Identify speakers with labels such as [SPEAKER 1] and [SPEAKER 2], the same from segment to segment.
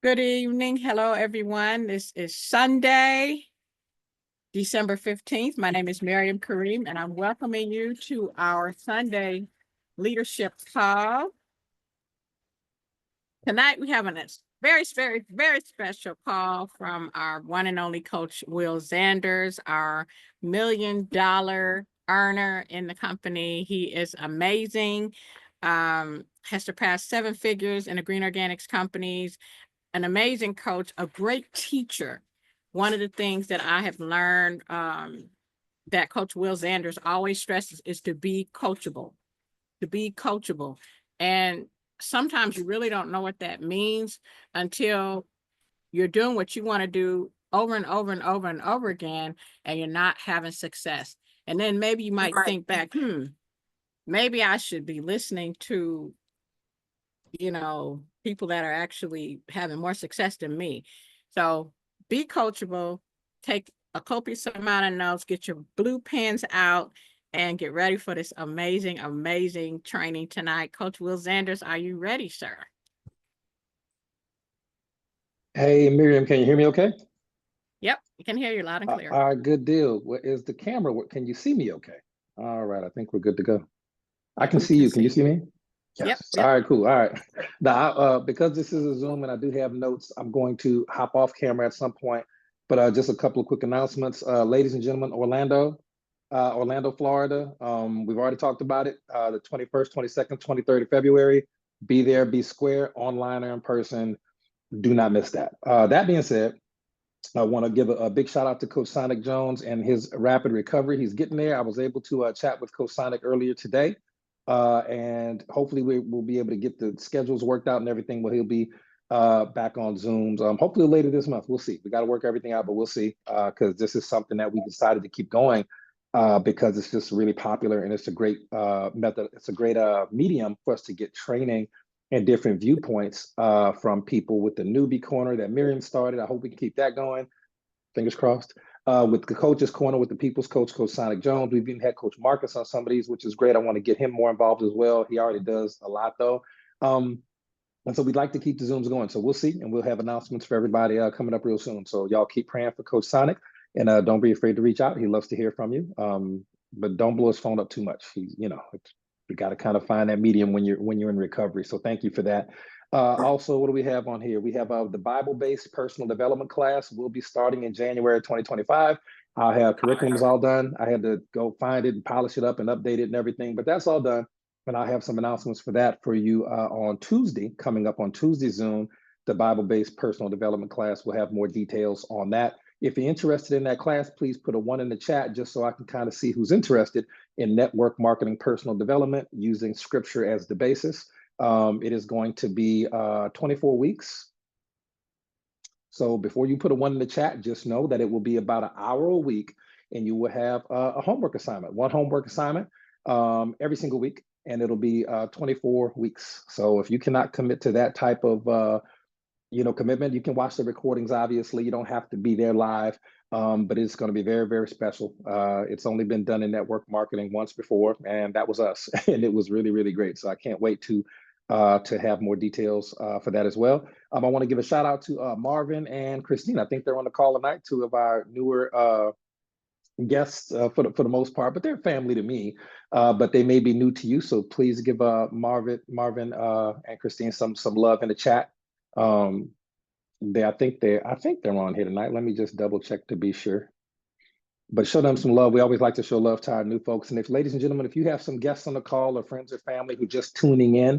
[SPEAKER 1] Good evening. Hello, everyone. This is Sunday, December 15th. My name is Miriam Kareem, and I'm welcoming you to our Sunday leadership call. Tonight, we have a very special call from our one and only coach, Will Zanders, our $1 million earner in the company. He is amazing, has surpassed 7 figures in the green organics companies, an amazing coach, a great teacher. One of the things that I have learned that Coach Will Zanders always stresses is to be coachable, And sometimes you really don't know what that means until you're doing what you want to do over and over and over and over again, and you're not having success. And then maybe you might think back, maybe I should be listening to people that are actually having more success than me. So be coachable, take a copious amount of notes, get your blue pens out, and get ready for this amazing, amazing training tonight. Coach Will Zanders, are you ready, sir?
[SPEAKER 2] Hey, Miriam, can you hear me okay?
[SPEAKER 1] Yep, I can hear you loud and clear.
[SPEAKER 2] All right, good deal. What is the camera? Can you see me okay? All right, I think we're good to go. I can see you. Can you see me? Yes.
[SPEAKER 1] Yep.
[SPEAKER 2] All right, cool. All right. Now, because this is a Zoom and I do have notes, I'm going to hop off camera at some point, but just a couple of quick announcements. Ladies and gentlemen, Orlando, Florida. We've already talked about it. The 21st, 22nd, 23rd of February. Be there, be square, online or in person. Do not miss that. That being said, I want to give a big shout out to Coach Sonic Jones and his rapid recovery. He's getting there. I was able to chat with Coach Sonic earlier today, and hopefully we'll be able to get the schedules worked out and everything. But he'll be back on Zooms hopefully later this month. We'll see. We got to work everything out, but we'll see because this is something that we decided to keep going because it's just really popular and it's a great method. It's a great medium for us to get training and different viewpoints from people with the newbie corner that Miriam started. I hope we can keep that going. Fingers crossed. With the coaches corner, with the people's coach, Coach Sonic Jones. We've even had Coach Marcus on some of these, which is great. I want to get him more involved as well. He already does a lot though. And so we'd like to keep the Zooms going. So we'll see, and we'll have announcements for everybody coming up real soon. So y'all keep praying for Coach Sonic, and don't be afraid to reach out. He loves to hear from you. But don't blow his phone up too much. He's, we got to kind of find that medium when you're in recovery. So thank you for that. Also, what do we have on here? We have the Bible-based personal development class. Will be starting in January 2025. I have curriculums all done. I had to go find it and polish it up and update it and everything, but that's all done. And I have some announcements for that for you on Tuesday, coming up on Tuesday Zoom. The Bible-based personal development class will have more details on that. If you're interested in that class, please put a 1 in the chat just so I can kind of see who's interested in network marketing personal development using scripture as the basis. It is going to be 24 weeks. So before you put a 1 in the chat, just know that it will be about an hour a week and you will have a homework assignment, one homework assignment every single week, and it'll be 24 weeks. So if you cannot commit to that type of commitment, you can watch the recordings. Obviously, you don't have to be there live, but it's going to be very, very special. It's only been done in network marketing once before, and that was us, and it was really, really great. So I can't wait to have more details for that as well. I want to give a shout out to Marvin and Christine. I think they're on the call tonight, 2 of our newer guests for the most part, but they're family to me, but they may be new to you. So please give Marvin and Christine some love in the chat. I think they're on here tonight. Let me just double check to be sure. But show them some love. We always like to show love to our new folks. And if, ladies and gentlemen, if you have some guests on the call or friends or family who just tuning in,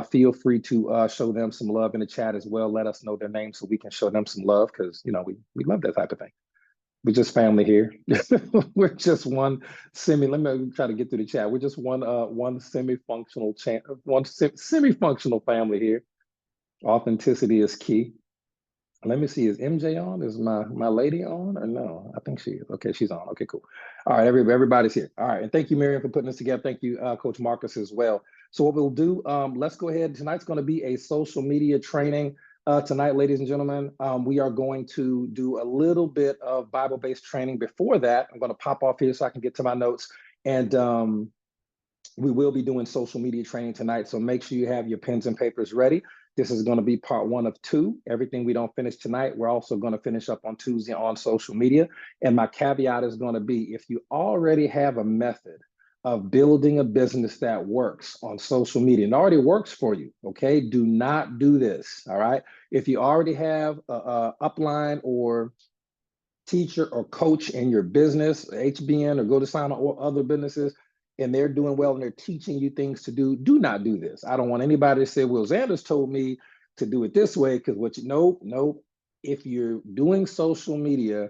[SPEAKER 2] feel free to show them some love in the chat as well. Let us know their names so we can show them some love because we love that type of thing. We're just family here. We're just one let me try to get through the chat. We're just one semi-functional semi-functional family here. Authenticity is key. Let me see, is MJ on? Is my lady on or no? I think she is. Okay, she's on. Okay, cool. All right, everybody's here. All right, and thank you, Miriam, for putting this together. Thank you, Coach Marcus, as well. So what we'll do, let's go ahead. Tonight's going to be a social media training. Tonight, ladies and gentlemen, we are going to do a little bit of Bible-based training. Before that, I'm going to pop off here so I can get to my notes. And We will be doing social media training tonight, so make sure you have your pens and papers ready. This is going to be part 1 of 2. Everything we don't finish tonight, we're also going to finish up on Tuesday on social media. And my caveat is going to be, if you already have a method of building a business that works on social media and already works for you, okay, do not do this, all right? If you already have a upline or teacher or coach in your business, HBN or Go to Sign or other businesses, and they're doing well and they're teaching you things to do, do not do this. I don't want anybody to say, Will Zanders told me to do it this way, because nope. If you're doing social media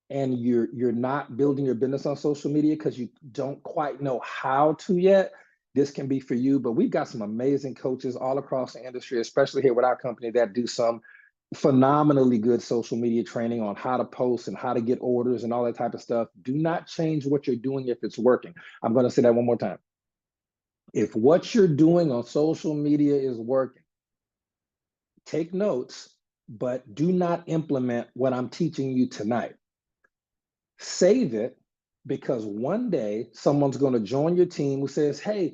[SPEAKER 2] and you're not building your business on social media because you don't quite know how to yet, this can be for you. But we've got some amazing coaches all across the industry, especially here with our company, that do some phenomenally good social media training on how to post and how to get orders and all that type of stuff. Do not change what you're doing if it's working. I'm going to say that one more time. If what you're doing on social media is working, take notes, but do not implement what I'm teaching you tonight. Save it, because one day someone's going to join your team who says, hey,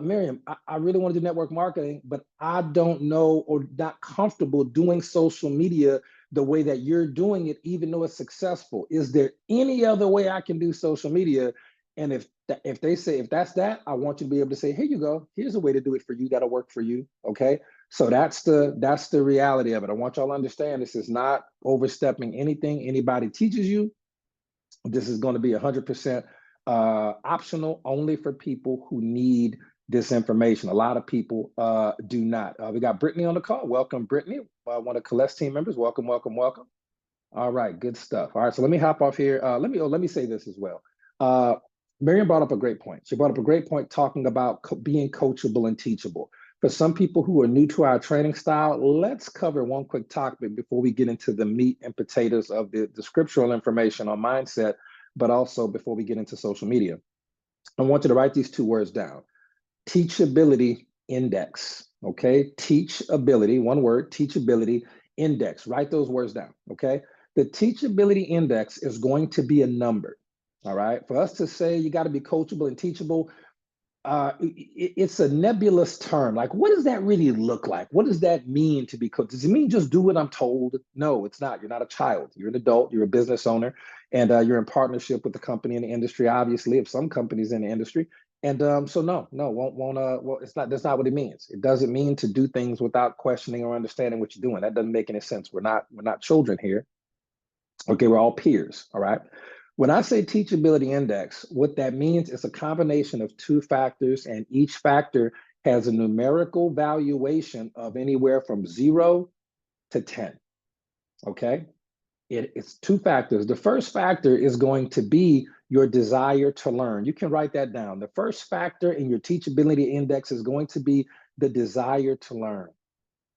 [SPEAKER 2] Miriam, I really want to do network marketing, but I don't know or not comfortable doing social media the way that you're doing it, even though it's successful. Is there any other way I can do social media? And if they say, if that's that, I want you to be able to say, here you go. Here's a way to do it for you that'll work for you. Okay. So that's the reality of it. I want y'all to understand, this is not overstepping anything anybody teaches you. This is going to be 100% optional, only for people who need this information. A lot of people do not. We got Brittany on the call. Welcome, Brittany, one of Colette's team members. Welcome. All right, good stuff. All right, so let me hop off here. Let me say this as well. Miriam brought up a great point. She brought up a great point talking about being coachable and teachable. For some people who are new to our training style, let's cover one quick topic before we get into the meat and potatoes of the scriptural information on mindset, but also before we get into social media. I want you to write these 2 words down. Teachability index, okay? Teachability, one word, teachability index. Write those words down, okay? The teachability index is going to be a number, all right? For us to say you got to be coachable and teachable, it's a nebulous term. Like, what does that really look like? What does that mean to be coached? Does it mean just do what I'm told? No, it's not. You're not a child. You're an adult. You're a business owner, and you're in partnership with the company in the industry, obviously, of some companies in the industry. And so no, well, it's not, that's not what it means. It doesn't mean to do things without questioning or understanding what you're doing. That doesn't make any sense. We're not children here. Okay, we're all peers, all right? When I say teachability index, what that means is a combination of 2 factors, and each factor has a numerical valuation of anywhere from 0 to 10, okay? It's 2 factors. The first factor is going to be your desire to learn. You can write that down. The first factor in your teachability index is going to be the desire to learn.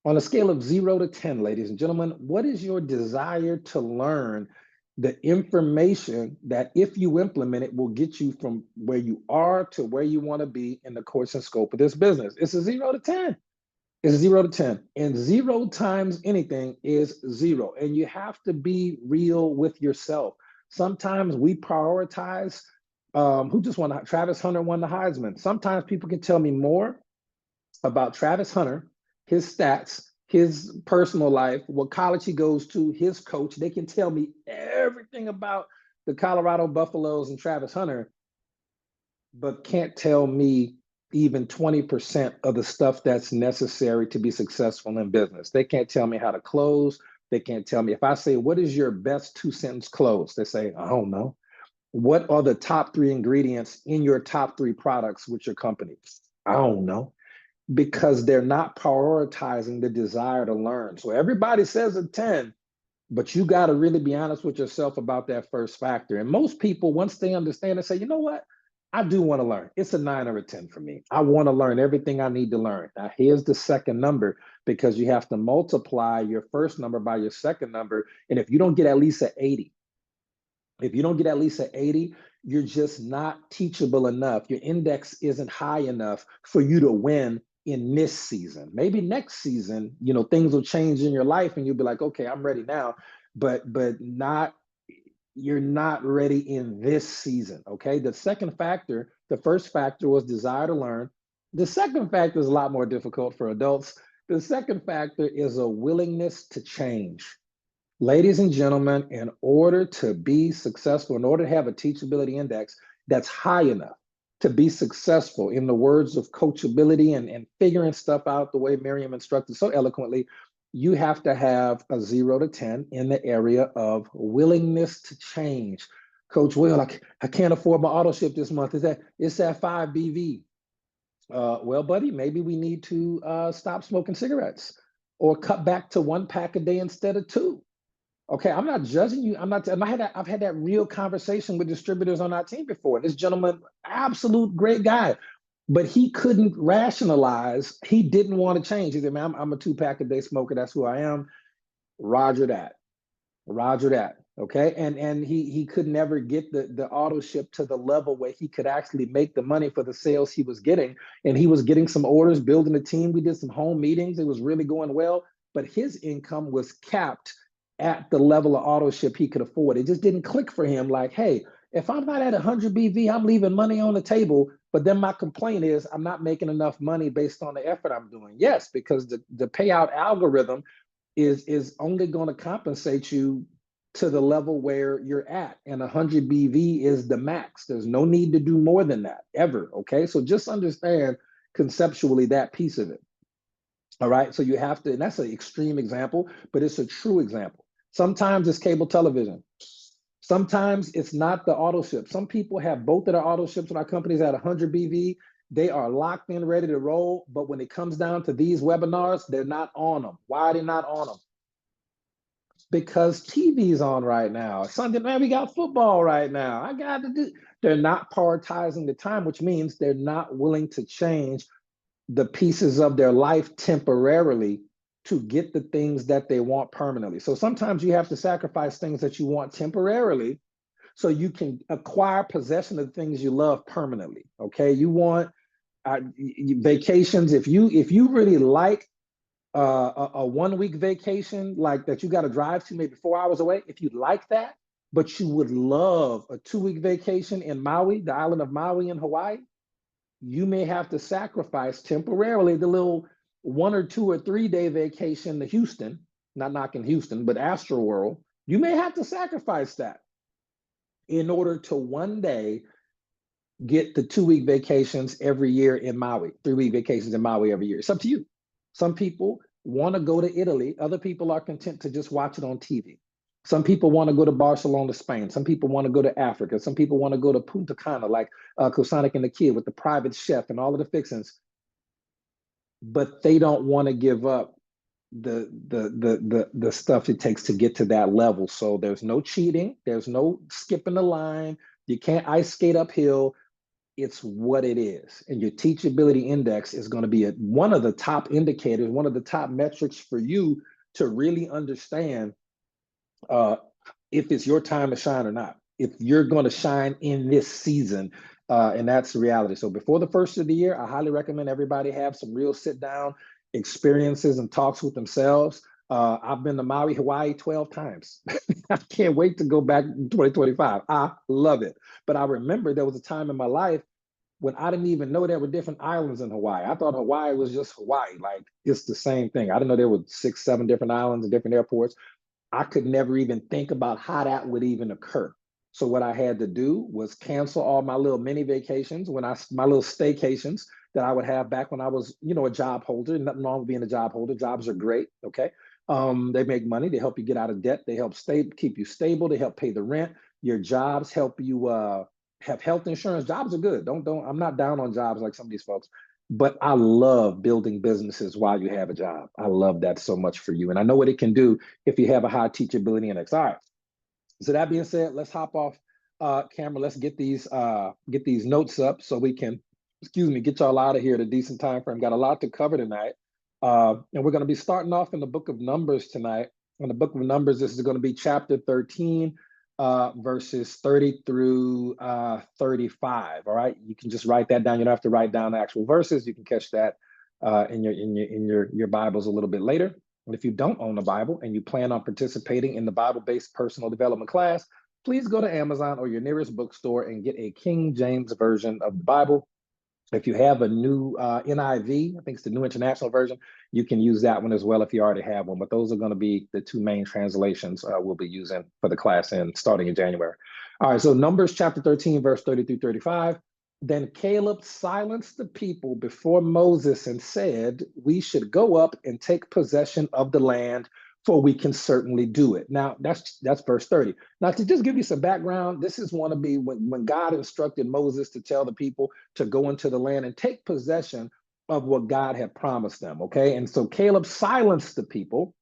[SPEAKER 2] On a scale of 0 to 10, ladies and gentlemen, what is your desire to learn the information that, if you implement it, will get you from where you are to where you want to be in the course and scope of this business? It's a 0 to 10. It's 0 to 10. And 0 times anything is 0. And you have to be real with yourself. Sometimes we prioritize, who just won? Travis Hunter won the Heisman. Sometimes people can tell me more about Travis Hunter, his stats, his personal life, what college he goes to, his coach. They can tell me everything about the Colorado Buffaloes and Travis Hunter, but can't tell me even 20% of the stuff that's necessary to be successful in business. They can't tell me how to close. They can't tell me, if I say, what is your best 2-sentence close? They say, I don't know. What are the top 3 ingredients in your top 3 products with your company? I don't know. Because they're not prioritizing the desire to learn. So everybody says a 10, but you got to really be honest with yourself about that first factor. And most people, once they understand and say, you know what, I do want to learn. It's a 9 or a 10 for me. I want to learn everything I need to learn. Now, here's the second number, because you have to multiply your first number by your second number. And if you don't get at least an 80, you're just not teachable enough. Your index isn't high enough for you to win in this season. Maybe next season, things will change in your life and you'll be like, okay, I'm ready now, but you're not ready in this season, okay? The second factor The first factor was desire to learn. The second factor is a lot more difficult for adults. The second factor is a willingness to change. Ladies and gentlemen, in order to be successful, in order to have a teachability index that's high enough to be successful, in the words of coachability and figuring stuff out the way Miriam instructed so eloquently, you have to have a 0 to 10 in the area of willingness to change. Coach Will, I can't afford my auto ship this month. It's at 5 BV. Well, buddy, maybe we need to stop smoking cigarettes or cut back to 1 pack a day instead of 2. Okay, I'm not judging you. I've had that real conversation with distributors on our team before. This gentleman, absolute great guy, but he couldn't rationalize. He didn't want to change. He said, "Man, I'm a 2 pack a day smoker. That's who I am." Roger that. Roger that. Okay, and he could never get the auto ship to the level where he could actually make the money for the sales he was getting. And he was getting some orders, building a team. We did some home meetings. It was really going well, but his income was capped at the level of auto ship he could afford. It just didn't click for him. Like, hey, if I'm not at 100 BV, I'm leaving money on the table. But then my complaint is I'm not making enough money based on the effort I'm doing. Yes, because the payout algorithm is only going to compensate you to the level where you're at, and 100 BV is the max. There's no need to do more than that ever. Okay, so just understand conceptually that piece of it. All right, so you have to, and that's an extreme example, but it's a true example. Sometimes it's cable television. Sometimes it's not the auto ship. Some people have both of their auto ships in our companies at 100 BV. They are locked in, ready to roll. But when it comes down to these webinars, they're not on them. Why are they not on them? Because TV's on right now. Sunday night, we got football right now. I got to do. They're not prioritizing the time, which means they're not willing to change the pieces of their life temporarily to get the things that they want permanently. So sometimes you have to sacrifice things that you want temporarily so you can acquire possession of the things you love permanently. Okay, you want vacations. If you really like a 1 week vacation, like that you got to drive to maybe 4 hours away, if you like that, but you would love a 2 week vacation in Maui, the island of Maui in Hawaii, you may have to sacrifice temporarily the little 1 or 2 or 3 day vacation to Houston, not knocking Houston, but Astroworld. You may have to sacrifice that in order to one day get the 2 week vacations every year in Maui, 3 week vacations in Maui every year. It's up to you. Some people want to go to Italy. Other people are content to just watch it on TV. Some people want to go to Barcelona, Spain. Some people want to go to Africa. Some people want to go to Punta Cana, like Kosonic and the Kid with the private chef and all of the fixings. But they don't want to give up the stuff it takes to get to that level. So there's no cheating. There's no skipping the line. You can't ice skate uphill. It's what it is. And your teachability index is going to be one of the top indicators, one of the top metrics for you to really understand if it's your time to shine or not, if you're going to shine in this season. And that's the reality. So before the first of the year, I highly recommend everybody have some real sit down experiences and talks with themselves. I've been to Maui, Hawaii 12 times. I can't wait to go back in 2025. I love it. But I remember there was a time in my life when I didn't even know there were different islands in Hawaii. I thought Hawaii was just Hawaii. Like, it's the same thing. I didn't know there were 6, 7 different islands and different airports. I could never even think about how that would even occur. So what I had to do was cancel all my little mini vacations, my little staycations that I would have back when I was, a job holder. Nothing wrong with being a job holder. Jobs are great. Okay. They make money. They help you get out of debt. They help keep you stable. They help pay the rent. Your jobs help you have health insurance. Jobs are good. I'm not down on jobs like some of these folks, but I love building businesses while you have a job. I love that so much for you. And I know what it can do if you have a high teachability index. All right. So that being said, let's hop off camera. Let's get these notes up so we can, get y'all out of here at a decent time frame. Got a lot to cover tonight. And we're going to be starting off in the book of Numbers tonight. In the book of Numbers, this is going to be chapter 13, verses 30 through 35. All right. You can just write that down. You don't have to write down the actual verses. You can catch that in your Bibles a little bit later. And if you don't own a Bible and you plan on participating in the Bible-based personal development class, please go to Amazon or your nearest bookstore and get a King James version of the Bible. If you have a new NIV, I think it's the New International Version, you can use that one as well if you already have one. But those are going to be the two main translations we'll be using for the class starting in January. All right, so Numbers chapter 13, verse 30 through 35. Then Caleb silenced the people before Moses and said, "We should go up and take possession of the land, for we can certainly do it." Now, that's verse 30. Now, to just give you some background, this is one to be when God instructed Moses to tell the people to go into the land and take possession of what God had promised them, okay? And so Caleb silenced the people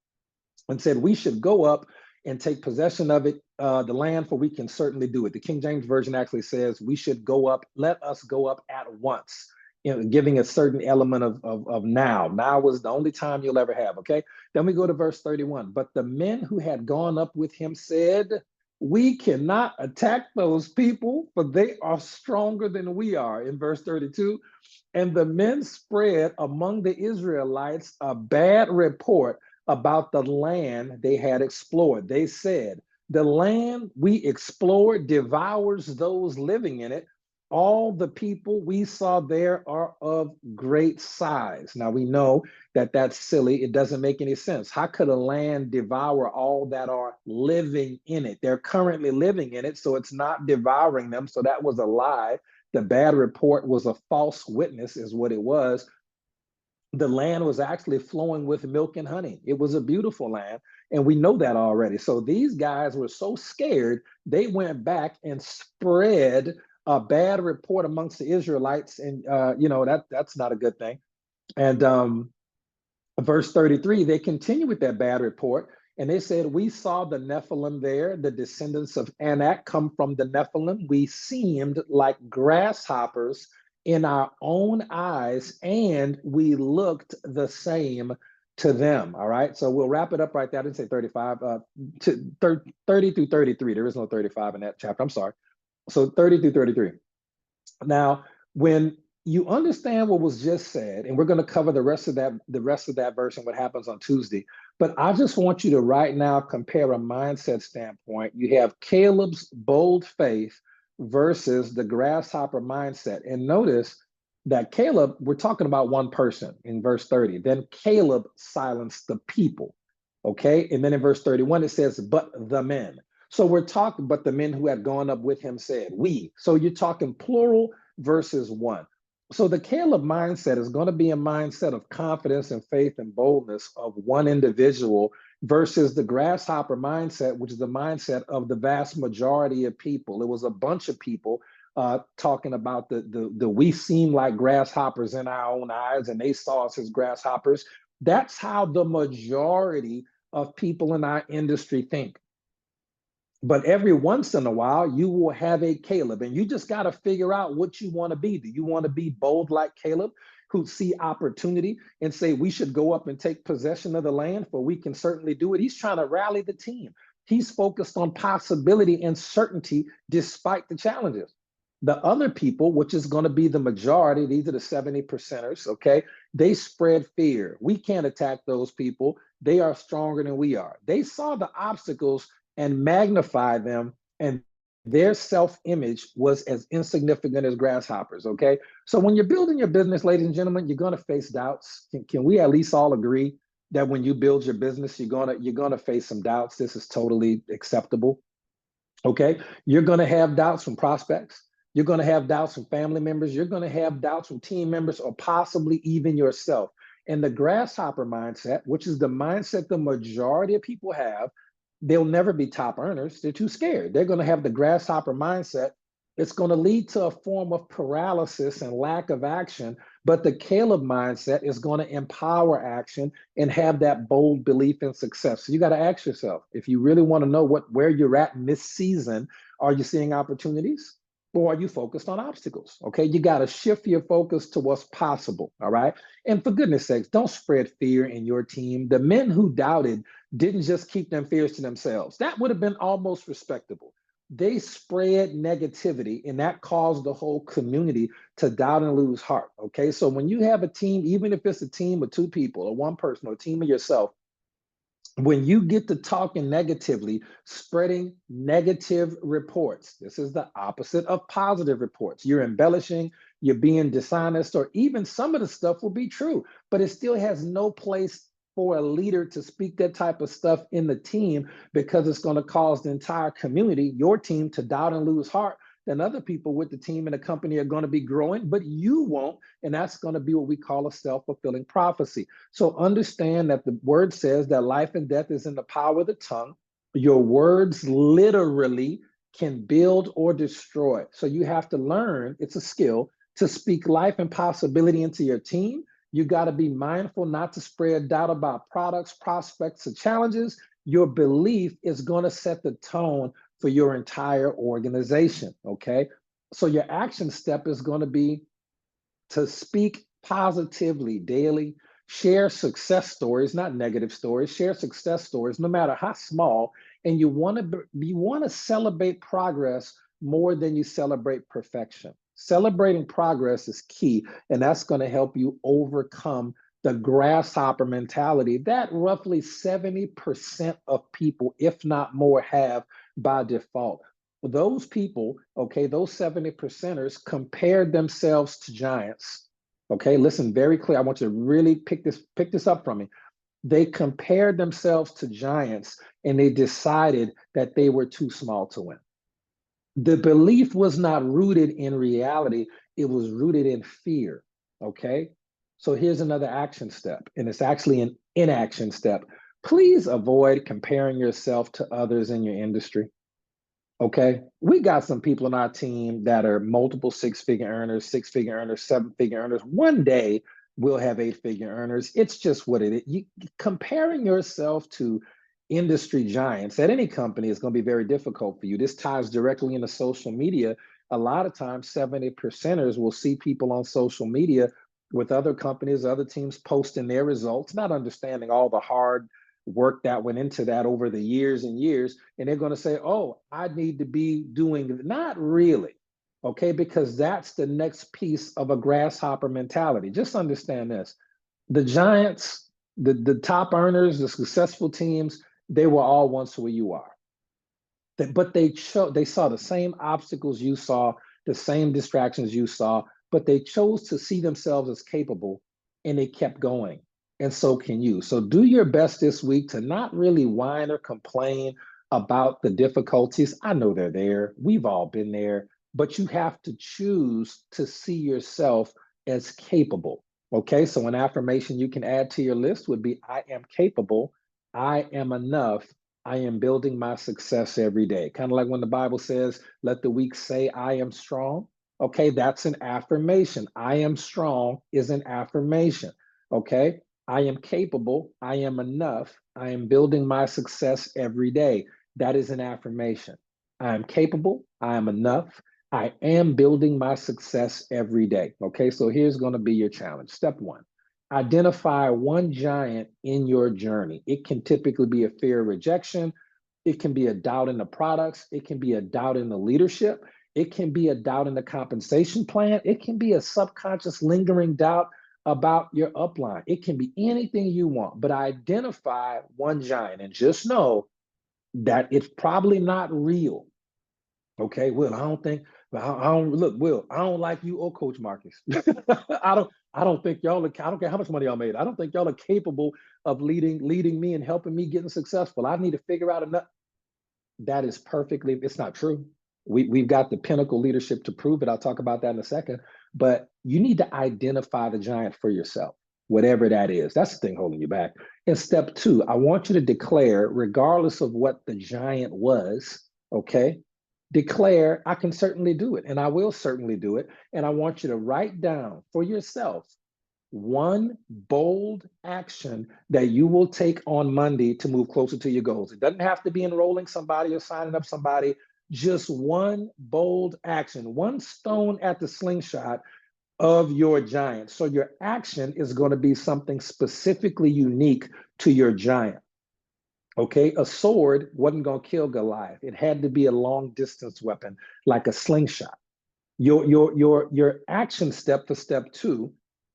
[SPEAKER 2] and said, "We should go up and take possession of it, the land, for we can certainly do it." The King James Version actually says, "We should go up, let us go up at once," giving a certain element of now. Now was the only time you'll ever have, okay? Then we go to verse 31. But the men who had gone up with him said, "We cannot attack those people, for they are stronger than we are," in verse 32. And the men spread among the Israelites a bad report about the land they had explored. They said, "The land we explored devours those living in it. All the people we saw there are of great size." Now we know that that's silly. It doesn't make any sense. How could a land devour all that are living in it? They're currently living in it, so it's not devouring them. So that was a lie. The bad report was a false witness, is what it was. The land was actually flowing with milk and honey. It was a beautiful land, and we know that already. So these guys were so scared, they went back and spread a bad report amongst the Israelites, and that's not a good thing. And verse 33, they continue with that bad report, and they said, "We saw the Nephilim there, the descendants of Anak come from the Nephilim. We seemed like grasshoppers in our own eyes, and we looked the same to them." All right, so we'll wrap it up right there. I didn't say 35, to 30 through 33. There is no 35 in that chapter. I'm sorry. So 30 through 33. Now, when you understand what was just said, and we're going to cover the rest of that verse and what happens on Tuesday, but I just want you to right now compare a mindset standpoint. You have Caleb's bold faith versus the grasshopper mindset. And notice that Caleb, we're talking about one person in verse 30. Then Caleb silenced the people. Okay. And then in verse 31, it says, "But the men." So we're talking, but the men who had gone up with him said, "We." So you're talking plural versus one. So the Caleb mindset is going to be a mindset of confidence and faith and boldness of one individual versus the grasshopper mindset, which is the mindset of the vast majority of people. It was a bunch of people talking about the we seem like grasshoppers in our own eyes, and they saw us as grasshoppers. That's how the majority of people in our industry think. But every once in a while, you will have a Caleb, and you just got to figure out what you want to be. Do you want to be bold like Caleb, who see opportunity and say, "We should go up and take possession of the land, for we can certainly do it"? He's trying to rally the team. He's focused on possibility and certainty despite the challenges. The other people, which is going to be the majority, these are the 70%ers, okay? They spread fear. We can't attack those people. They are stronger than we are. They saw the obstacles and magnify them, and their self-image was as insignificant as grasshoppers, okay? So when you're building your business, ladies and gentlemen, you're gonna face doubts. Can we at least all agree that when you build your business, you're gonna face some doubts? This is totally acceptable, okay? You're gonna have doubts from prospects. You're gonna have doubts from family members. You're gonna have doubts from team members or possibly even yourself. And the grasshopper mindset, which is the mindset the majority of people have, they'll never be top earners. They're too scared. They're going to have the grasshopper mindset. It's going to lead to a form of paralysis and lack of action. But the Caleb mindset is going to empower action and have that bold belief in success. So you got to ask yourself, if you really want to know where you're at in this season, are you seeing opportunities? Or are you focused on obstacles? Okay, you got to shift your focus to what's possible. All right. And for goodness sakes, don't spread fear in your team. The men who doubted didn't just keep them fears to themselves. That would have been almost respectable. They spread negativity, and that caused the whole community to doubt and lose heart. Okay. So when you have a team, even if it's a team of two people or one person or a team of yourself, When you get to talking negatively, spreading negative reports, this is the opposite of positive reports. You're embellishing, you're being dishonest, or even some of the stuff will be true, but it still has no place for a leader to speak that type of stuff in the team, because it's going to cause the entire community, your team, to doubt and lose heart. Then other people with the team and the company are going to be growing, but you won't. And that's going to be what we call a self-fulfilling prophecy. So understand that the word says that life and death is in the power of the tongue. Your words literally can build or destroy. So you have to learn, it's a skill, to speak life and possibility into your team. You got to be mindful not to spread doubt about products, prospects, or challenges. Your belief is going to set the tone for your entire organization, okay? So your action step is going to be to speak positively daily, share success stories, not negative stories, share success stories, no matter how small. And you want to celebrate progress more than you celebrate perfection. Celebrating progress is key, and that's going to help you overcome the grasshopper mentality that roughly 70% of people, if not more, have by default. Those people, okay, those 70%ers compared themselves to giants. Okay, listen very clear. I want you to really pick this up from me. They compared themselves to giants and they decided that they were too small to win. The belief was not rooted in reality, it was rooted in fear. Okay, so here's another action step, and it's actually an inaction step. Please avoid comparing yourself to others in your industry. Okay, we got some people on our team that are multiple six-figure earners, six-figure earners, seven-figure earners. One day we'll have eight-figure earners. It's just what it is. Comparing yourself to industry giants at any company is going to be very difficult for you. This ties directly into social media. A lot of times, 70%ers will see people on social media with other companies, other teams posting their results, not understanding all the hard work that went into that over the years and years. And they're going to say, oh, I need to be doing, not really. Okay, because that's the next piece of a grasshopper mentality. Just understand this. The giants, the top earners, the successful teams, they were all once where you are. But they saw the same obstacles you saw, the same distractions you saw, but they chose to see themselves as capable, and they kept going. And so can you. So do your best this week to not really whine or complain about the difficulties. I know they're there. We've all been there, but you have to choose to see yourself as capable. Okay, so an affirmation you can add to your list would be, I am capable, I am enough, I am building my success every day. Kind of like when the Bible says, let the weak say, I am strong. Okay, that's an affirmation. I am strong is an affirmation. Okay, I am capable, I am enough, I am building my success every day. That is an affirmation. I am capable, I am enough, I am building my success every day. Okay, so here's going to be your challenge. Step one, identify one giant in your journey. It can typically be a fear of rejection, it can be a doubt in the products, it can be a doubt in the leadership, it can be a doubt in the compensation plan, it can be a subconscious lingering doubt about your upline. It can be anything you want, but identify one giant and just know that it's probably not real. Okay, Will, I don't look, Will, I don't like you or Coach Marcus. I don't think y'all are, I don't care how much money y'all made. I don't think y'all are capable of leading me and helping me getting successful. I need to figure out enough. That is perfectly, it's not true. We've got the pinnacle leadership to prove it. I'll talk about that in a second. But you need to identify the giant for yourself, whatever that is. That's the thing holding you back. And step two, I want you to declare, regardless of what the giant was, okay? Declare, I can certainly do it, and I will certainly do it. And I want you to write down for yourself one bold action that you will take on Monday to move closer to your goals. It doesn't have to be enrolling somebody or signing up somebody, just one bold action, one stone at the slingshot of your giant. So your action is going to be something specifically unique to your giant. Okay, a sword wasn't going to kill Goliath. It had to be a long distance weapon, like a slingshot. Your action step for step two,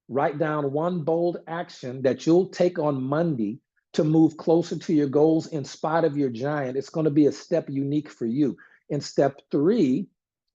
[SPEAKER 2] write down one bold action that you'll take on Monday to move closer to your goals in spite of your giant. It's going to be a step unique for you. In step 3,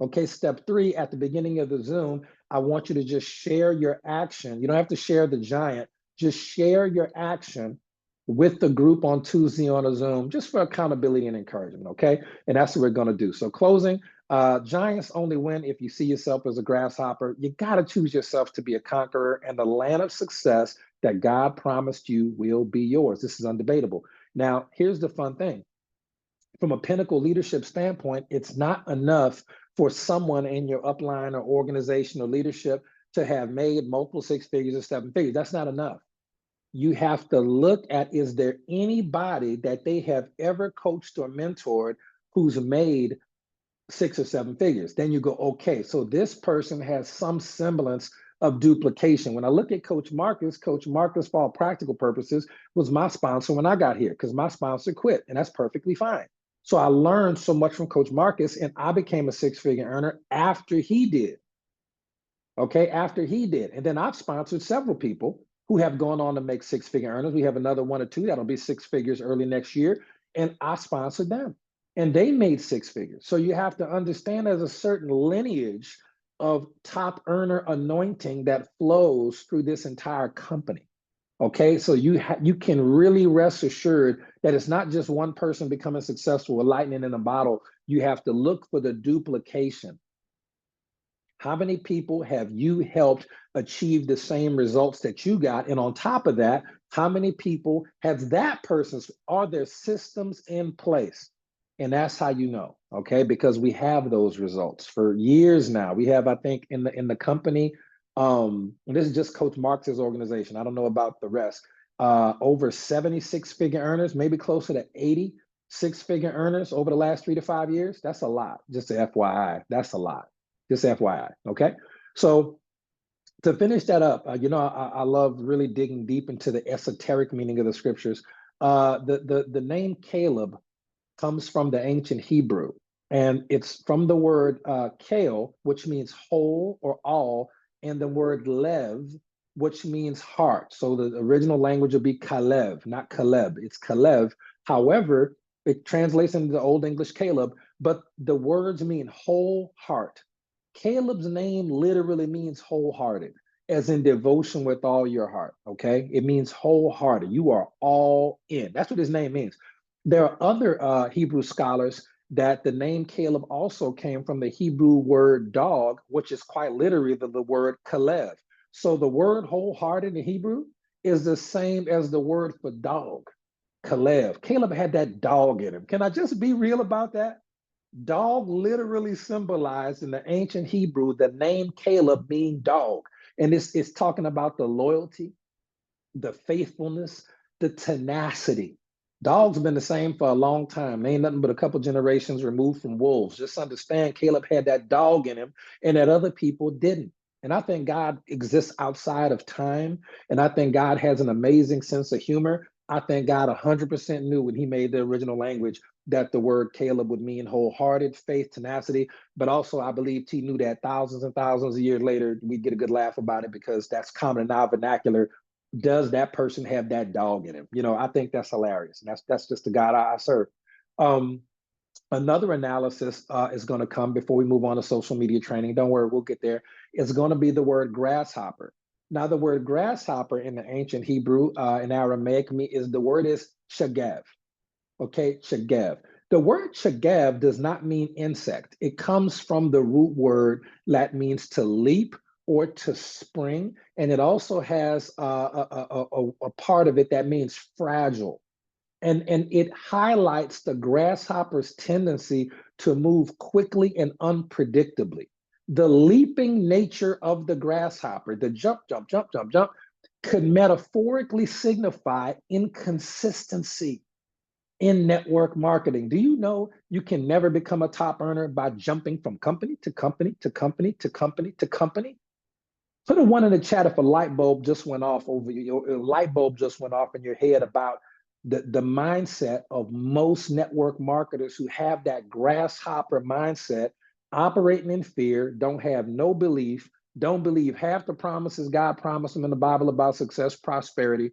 [SPEAKER 2] okay, step 3, at the beginning of the Zoom, I want you to just share your action. You don't have to share the giant, just share your action with the group on Tuesday on a Zoom, just for accountability and encouragement, okay? And that's what we're going to do. So closing, giants only win if you see yourself as a grasshopper. You got to choose yourself to be a conqueror, and the land of success that God promised you will be yours. This is undebatable. Now, here's the fun thing. From a pinnacle leadership standpoint, it's not enough for someone in your upline or organization or leadership to have made multiple 6 figures or 7 figures. That's not enough. You have to look at, is there anybody that they have ever coached or mentored who's made 6 or 7 figures? Then you go, okay, so this person has some semblance of duplication. When I look at Coach Marcus, for all practical purposes, was my sponsor when I got here, because my sponsor quit, and that's perfectly fine. So I learned so much from Coach Marcus, and I became a 6-figure earner after he did. Okay, after he did. And then I've sponsored several people who have gone on to make 6-figure earners. We have another 1 or 2 that'll be 6 figures early next year. And I sponsored them, and they made 6 figures. So you have to understand there's a certain lineage of top earner anointing that flows through this entire company. Okay, so you can really rest assured that it's not just one person becoming successful with lightning in a bottle. You have to look for the duplication. How many people have you helped achieve the same results that you got? And on top of that, how many people have that person's, are there systems in place? And that's how you know, okay? Because we have those results for years now. We have, I think, in the company, this is just Coach Marcus's organization. I don't know about the rest. Over 76 figure earners, maybe closer to 80 6-figure earners over the last 3 to 5 years. That's a lot. Just a FYI, that's a lot. Just FYI, okay? So to finish that up, I love really digging deep into the esoteric meaning of the scriptures. The name Caleb comes from the ancient Hebrew, and it's from the word kale, which means whole or all, and the word lev, which means heart. So the original language would be Kalev, not Caleb. It's Kalev. However, it translates into the Old English Caleb, but the words mean whole heart. Caleb's name literally means wholehearted, as in devotion with all your heart, okay? It means wholehearted. You are all in. That's what his name means. There are other Hebrew scholars that the name Caleb also came from the Hebrew word dog, which is quite literally the word Kalev. So the word wholehearted in Hebrew is the same as the word for dog, Kalev. Caleb had that dog in him. Can I just be real about that? Dog literally symbolized in the ancient Hebrew, the name Caleb being dog. And it's talking about the loyalty, the faithfulness, the tenacity. Dogs have been the same for a long time. They ain't nothing but a couple generations removed from wolves. Just understand Caleb had that dog in him and that other people didn't. And I think God exists outside of time. And I think God has an amazing sense of humor. I think God 100% knew when he made the original language that the word Caleb would mean wholehearted, faith, tenacity. But also, I believe he knew that thousands and thousands of years later, we'd get a good laugh about it because that's common in our vernacular. Does that person have that dog in him? I think that's hilarious. And that's just the God I serve. Another analysis is going to come before we move on to social media training. Don't worry, we'll get there. It's going to be the word grasshopper. Now, the word grasshopper in the ancient Hebrew, in Aramaic, the word is shagav. Okay, shagav. The word shagav does not mean insect. It comes from the root word that means to leap or to spring. And it also has a part of it that means fragile. And it highlights the grasshopper's tendency to move quickly and unpredictably. The leaping nature of the grasshopper, the jump, jump, jump, jump, jump, could metaphorically signify inconsistency in network marketing. Do you know you can never become a top earner by jumping from company to company to company to company to company? Put a 1 in the chat if a light bulb just went off in your head about the mindset of most network marketers who have that grasshopper mindset, operating in fear, don't have no belief, don't believe half the promises God promised them in the Bible about success, prosperity,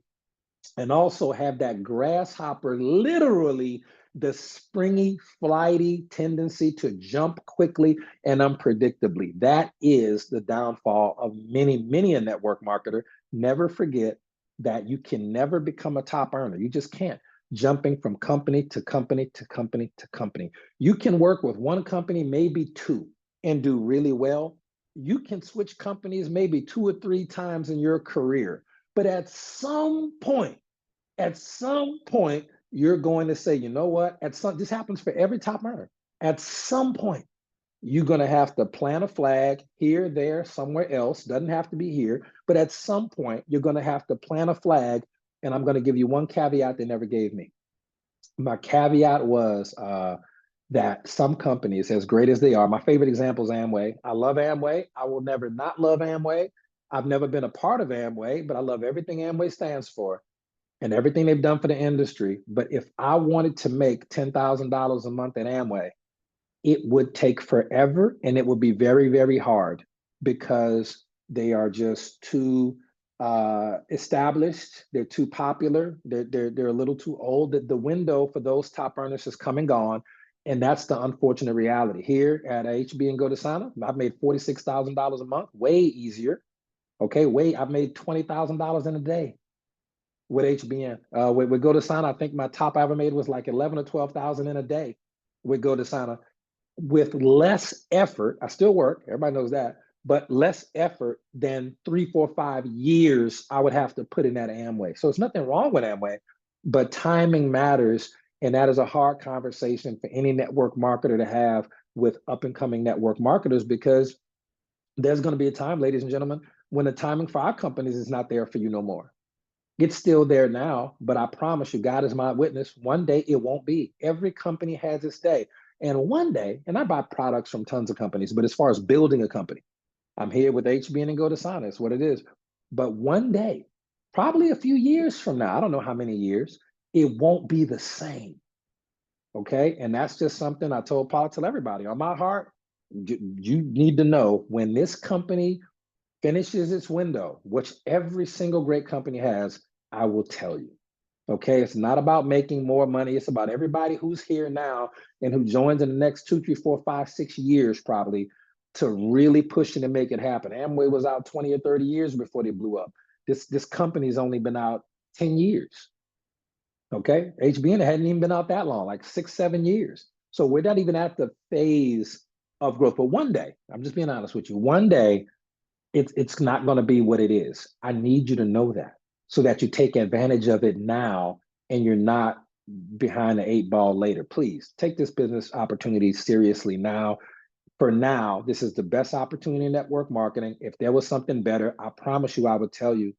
[SPEAKER 2] and also have that grasshopper, literally the springy, flighty tendency to jump quickly and unpredictably. That is the downfall of many, many a network marketer. Never forget that you can never become a top earner. You just can't. Jumping from company to company to company to company. You can work with one company, maybe two, and do really well. You can switch companies maybe 2 or 3 times in your career. But at some point, you're going to say, you know what? This happens for every top earner. At some point, you're going to have to plant a flag here, there, somewhere else. Doesn't have to be here, but at some point, you're going to have to plant a flag. And I'm going to give you one caveat they never gave me. My caveat was that some companies, as great as they are, my favorite example is Amway. I love Amway. I will never not love Amway. I've never been a part of Amway, but I love everything Amway stands for and everything they've done for the industry. But if I wanted to make $10,000 a month at Amway, it would take forever and it would be very, very hard because they are just too established. They're too popular. They're a little too old. The window for those top earners is come and gone. And that's the unfortunate reality. Here at HB and GoToSign, I've made $46,000 a month, way easier. Okay, I've made $20,000 in a day with HBN. With GoToSign, I think my top I ever made was like 11 or 12,000 in a day with GoToSign. With less effort, I still work, everybody knows that, but less effort than 3, 4, 5 years I would have to put in that Amway. So it's nothing wrong with Amway, but timing matters. And that is a hard conversation for any network marketer to have with up and coming network marketers, because there's going to be a time, ladies and gentlemen, when the timing for our companies is not there for you no more. It's still there now, but I promise you, God is my witness, one day it won't be. Every company has its day. And one day, and I buy products from tons of companies, but as far as building a company, I'm here with HBN and GoToSign, it's what it is. But one day, probably a few years from now, I don't know how many years, it won't be the same. Okay. And that's just something I tell everybody on my heart. You need to know when this company finishes its window, which every single great company has, I will tell you. Okay, it's not about making more money. It's about everybody who's here now and who joins in the next 2, 3, 4, 5, 6 years probably to really push it and make it happen. Amway was out 20 or 30 years before they blew up. This company's only been out 10 years. Okay, HBN hadn't even been out that long, like 6, 7 years. So we're not even at the phase of growth. But one day, I'm just being honest with you, one day it's not going to be what it is. I need you to know that so that you take advantage of it now and you're not behind the 8 ball later. Please take this business opportunity seriously now. For now, this is the best opportunity in network marketing. If there was something better, I promise you, I would tell you,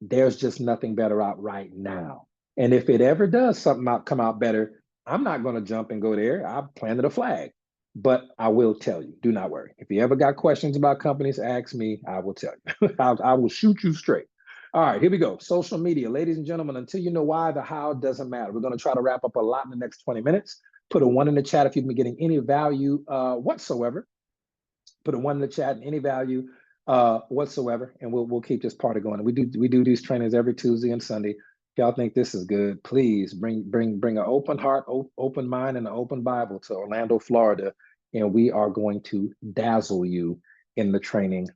[SPEAKER 2] there's just nothing better out right now. And if it ever does come out better, I'm not going to jump and go there. I've planted a flag. But I will tell you, do not worry. If you ever got questions about companies, ask me, I will tell you. I will shoot you straight. All right, here we go. Social media. Ladies and gentlemen, until you know why, the how doesn't matter. We're going to try to wrap up a lot in the next 20 minutes. Put a 1 in the chat if you've been getting any value whatsoever. Put a 1 in the chat, any value whatsoever, and we'll keep this party going. We do these trainings every Tuesday and Sunday. If y'all think this is good, please bring an open heart, open mind, and an open Bible to Orlando, Florida, and we are going to dazzle you in the training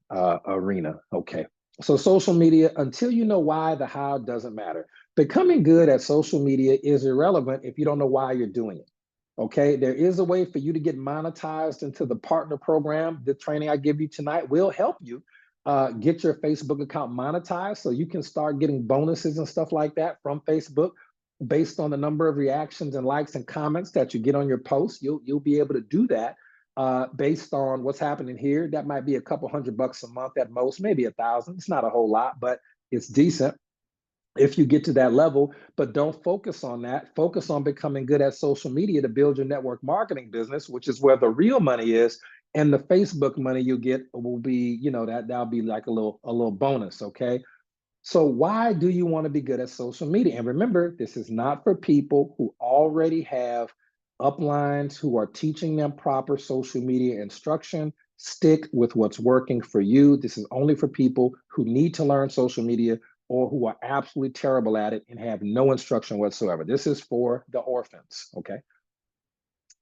[SPEAKER 2] arena. Okay. So social media, until you know why, the how doesn't matter. Becoming good at social media is irrelevant if you don't know why you're doing it. Okay, there is a way for you to get monetized into the partner program. The training I give you tonight will help you get your Facebook account monetized so you can start getting bonuses and stuff like that from Facebook based on the number of reactions and likes and comments that you get on your posts. You'll be able to do that based on what's happening here. That might be a couple $100 a month at most, maybe 1,000. It's not a whole lot, but it's decent if you get to that level. But don't focus on that. Focus on becoming good at social media to build your network marketing business, which is where the real money is. And the Facebook money you get will be, that'll be like a little bonus. Okay. So why do you want to be good at social media? And remember, this is not for people who already have uplines, who are teaching them proper social media instruction. Stick with what's working for you. This is only for people who need to learn social media, or who are absolutely terrible at it and have no instruction whatsoever. This is for the orphans, okay?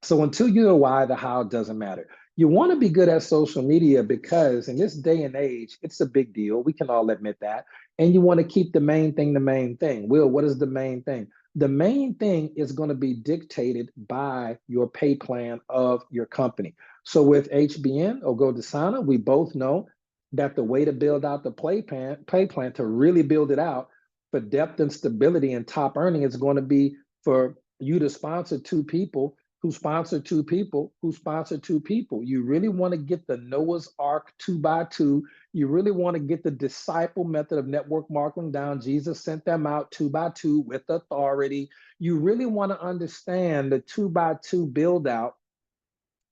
[SPEAKER 2] So until you know why, the how doesn't matter. You want to be good at social media because in this day and age, it's a big deal. We can all admit that. And you want to keep the main thing the main thing. Will, what is the main thing? The main thing is going to be dictated by your pay plan of your company. So with HBN or GoDasana, we both know that the way to build out the pay plan to really build it out for depth and stability and top earning is going to be for you to sponsor two people who sponsor two people who sponsor two people. You really want to get the Noah's Ark 2x2. You really want to get the disciple method of network marketing down. Jesus sent them out 2x2 with authority. You really want to understand the 2x2 build out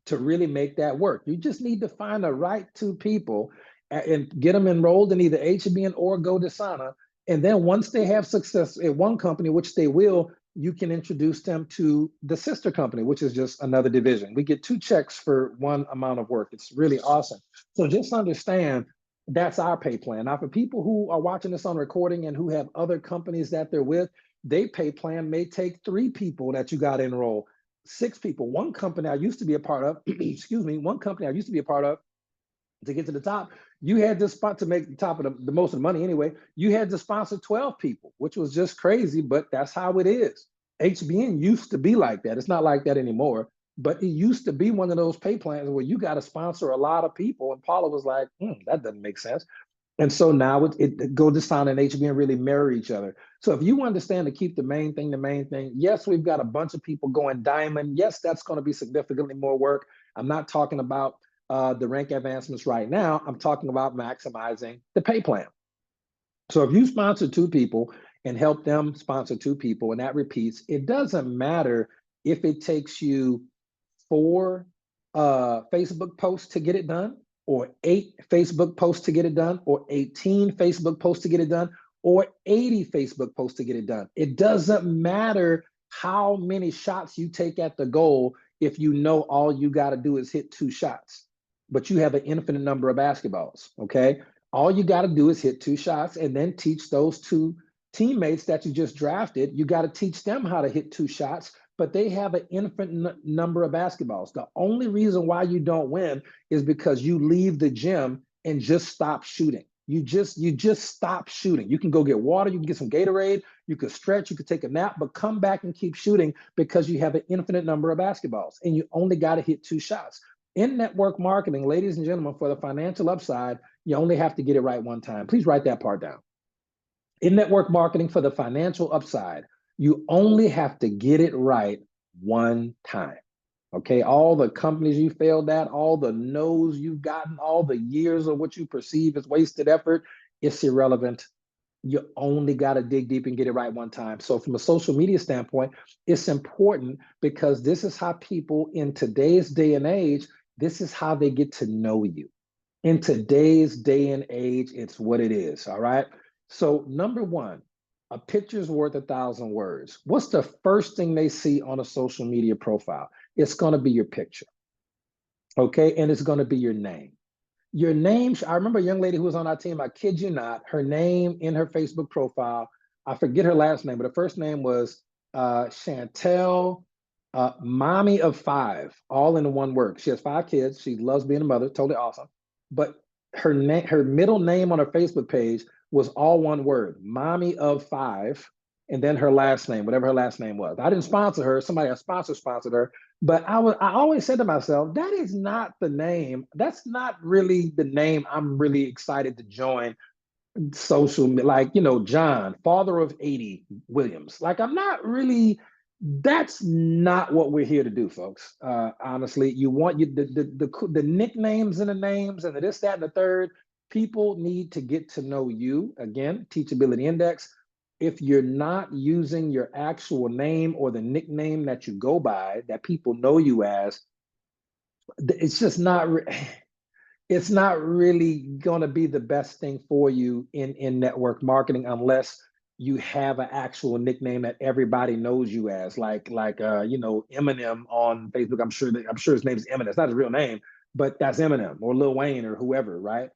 [SPEAKER 2] to really make that work. You just need to find the right two people and get them enrolled in either HBN or GoDasana. And then once they have success at one company, which they will, you can introduce them to the sister company, which is just another division. We get 2 checks for one amount of work. It's really awesome. So just understand that's our pay plan. Now, for people who are watching this on recording and who have other companies that they're with, they pay plan may take 3 people that you got to enroll, 6 people. One company I used to be a part of, excuse me, one company I used to be a part of, to get to the top, you had to spot to make the top of the most of the money anyway. You had to sponsor 12 people, which was just crazy, but that's how it is. HBN used to be like that. It's not like that anymore, but it used to be one of those pay plans where you got to sponsor a lot of people. And Paula was like, that doesn't make sense. And so now GoDasana and HBN really mirror each other. So if you understand to keep the main thing, yes, we've got a bunch of people going diamond. Yes, that's going to be significantly more work. I'm not talking about the rank advancements right now. I'm talking about maximizing the pay plan. So if you sponsor 2 people and help them sponsor 2 people, and that repeats, it doesn't matter if it takes you 4 Facebook posts to get it done, or 8 Facebook posts to get it done, or 18 Facebook posts to get it done, or 80 Facebook posts to get it done. It doesn't matter how many shots you take at the goal if you know all you got to do is hit 2 shots, but you have an infinite number of basketballs, okay? All you got to do is hit 2 shots and then teach those 2 teammates that you just drafted. You got to teach them how to hit 2 shots, but they have an infinite number of basketballs. The only reason why you don't win is because you leave the gym and just stop shooting. You just stop shooting. You can go get water, you can get some Gatorade, you could stretch, you could take a nap, but come back and keep shooting because you have an infinite number of basketballs and you only got to hit 2 shots. In network marketing, ladies and gentlemen, for the financial upside, you only have to get it right one time. Please write that part down. In network marketing, for the financial upside, you only have to get it right one time. Okay, all the companies you failed at, all the no's you've gotten, all the years of what you perceive as wasted effort, it's irrelevant. You only got to dig deep and get it right one time. So from a social media standpoint, it's important because this is how people in today's day and age, this is how they get to know you. In today's day and age, it's what it is, all right? So number 1, a picture's worth 1,000 words. What's the first thing they see on a social media profile? It's going to be your picture, okay? And it's going to be your name. Your name, I remember a young lady who was on our team, I kid you not, her name in her Facebook profile, I forget her last name, but her first name was Chantel, mommy of 5, all in one word. She has 5 kids. She loves being a mother, totally awesome. But her middle name on her Facebook page was all one word, mommy of 5, and then her last name, whatever her last name was. I didn't sponsor her. Somebody else sponsored her. But I always said to myself, that is not the name. That's not really the name I'm really excited to join social, like, John, father of 80 Williams. Like, I'm not really, that's not what we're here to do, folks. Honestly, you want the nicknames and the names and the this, that, and the third. People need to get to know you. Again, teachability index. If you're not using your actual name or the nickname that you go by, that people know you as, it's just not, it's not really going to be the best thing for you in network marketing unless you have an actual nickname that everybody knows you as, like Eminem on Facebook. I'm sure his name is Eminem. It's not his real name, but that's Eminem or Lil Wayne or whoever, right?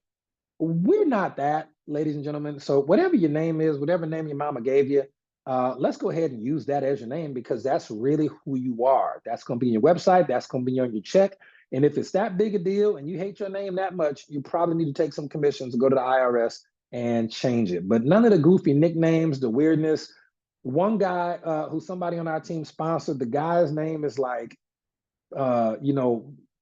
[SPEAKER 2] We're not that. ladies and gentlemen. So whatever your name is, whatever name your mama gave you, let's go ahead and use that as your name, because that's really who you are. That's going to be in your website. That's going to be on your check. And if it's that big a deal and you hate your name that much, you probably need to take some commissions, go to the IRS and change it. But none of the goofy nicknames, the weirdness. One guy who somebody on our team sponsored, the guy's name is like,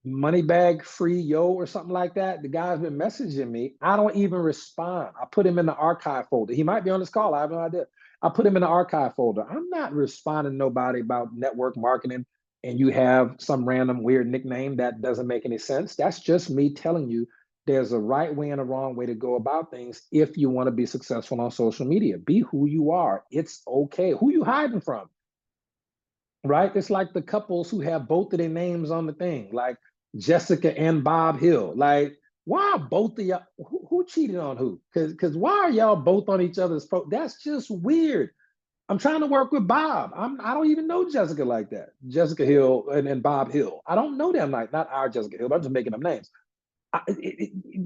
[SPEAKER 2] money bag free yo or something like that. The guy's been messaging me. I don't even respond. I put him in the archive folder. He might be on this call. I have no idea. I put him in the archive folder. I'm not responding to nobody about network marketing and you have some random weird nickname that doesn't make any sense. That's just me telling you there's a right way and a wrong way to go about things if you want to be successful on social media. Be who you are. It's okay. Who you hiding from? Right? It's like the couples who have both of their names on the thing, like Jessica and Bob Hill. Like, why are both of y'all, who cheated on who? Because why are y'all both on each other's That's just weird. I'm trying to work with Bob. I don't even know Jessica like that. Jessica Hill and Bob Hill. I don't know them, like, not our Jessica Hill, but I'm just making up names.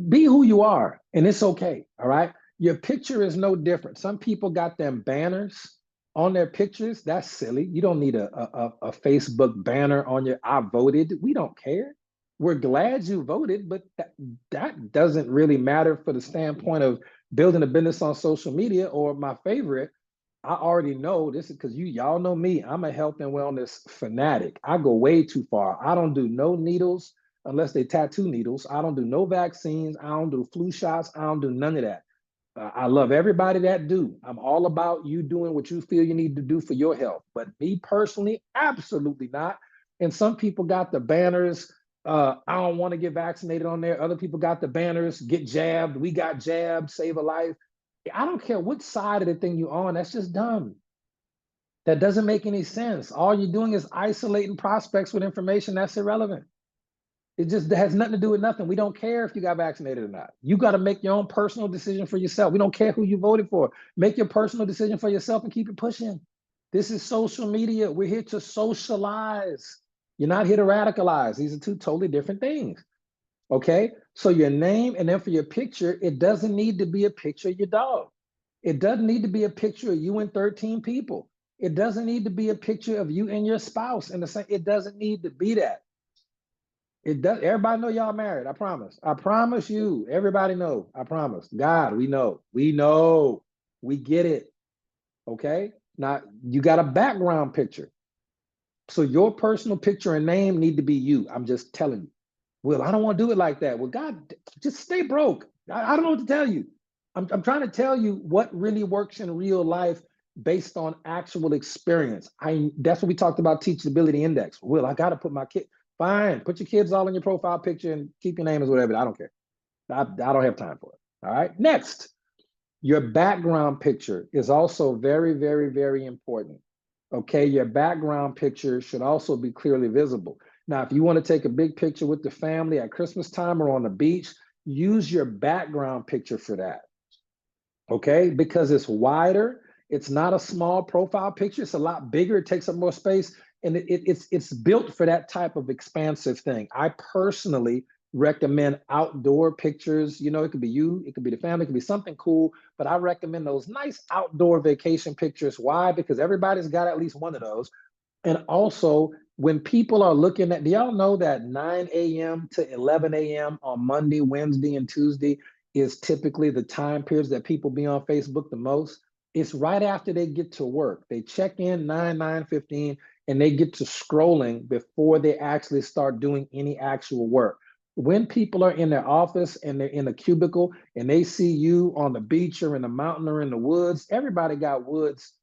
[SPEAKER 2] Be who you are, and it's okay. All right. Your picture is no different. Some people got them banners on their pictures. That's silly. You don't need a Facebook banner on your I voted. We don't care. We're glad you voted, but that doesn't really matter for the standpoint of building a business on social media. Or my favorite, I already know this is because y'all know me. I'm a health and wellness fanatic. I go way too far. I don't do no needles unless they tattoo needles. I don't do no vaccines. I don't do flu shots. I don't do none of that. I love everybody that do. I'm all about you doing what you feel you need to do for your health. But me personally, absolutely not. And some people got the banners. I don't want to get vaccinated on there. Other people got the banners, get jabbed. We got jabbed, save a life. I don't care what side of the thing you're on. That's just dumb. That doesn't make any sense. All you're doing is isolating prospects with information that's irrelevant. It just has nothing to do with nothing. We don't care if you got vaccinated or not. You got to make your own personal decision for yourself. We don't care who you voted for. Make your personal decision for yourself and keep it pushing. This is social media. We're here to socialize. You're not here to radicalize. These are two totally different things. Okay? So your name, and then for your picture, it doesn't need to be a picture of your dog. It doesn't need to be a picture of you and 13 people. It doesn't need to be a picture of you and your spouse. It doesn't need to be that. It does. Everybody know y'all married. I promise. I promise you. Everybody know. I promise. God, we know. We know. We get it. Okay. Now you got a background picture. So your personal picture and name need to be you. I'm just telling you. Well, I don't want to do it like that. Well, God, just stay broke. I don't know what to tell you. I'm trying to tell you what really works in real life based on actual experience. That's what we talked about, teachability index. Well, I got to put my kid. Fine, put your kids all in your profile picture and keep your name as whatever. I don't care. I don't have time for it. All right. Next, your background picture is also very, very, very important. Okay. Your background picture should also be clearly visible. Now, if you want to take a big picture with the family at Christmas time or on the beach, use your background picture for that. Okay. Because it's wider. It's not a small profile picture. It's a lot bigger. It takes up more space. And it's built for that type of expansive thing. I personally recommend outdoor pictures. You know, it could be you, it could be the family, it could be something cool, but I recommend those nice outdoor vacation pictures. Why? Because everybody's got at least one of those. And also, when people are looking at, do y'all know that 9 a.m. to 11 a.m. on Monday, Wednesday, and Tuesday is typically the time periods that people be on Facebook the most? It's right after they get to work. They check in 9:15, and they get to scrolling before they actually start doing any actual work. When people are in their office and they're in a cubicle and they see you on the beach or in the mountain or in the woods, everybody got woods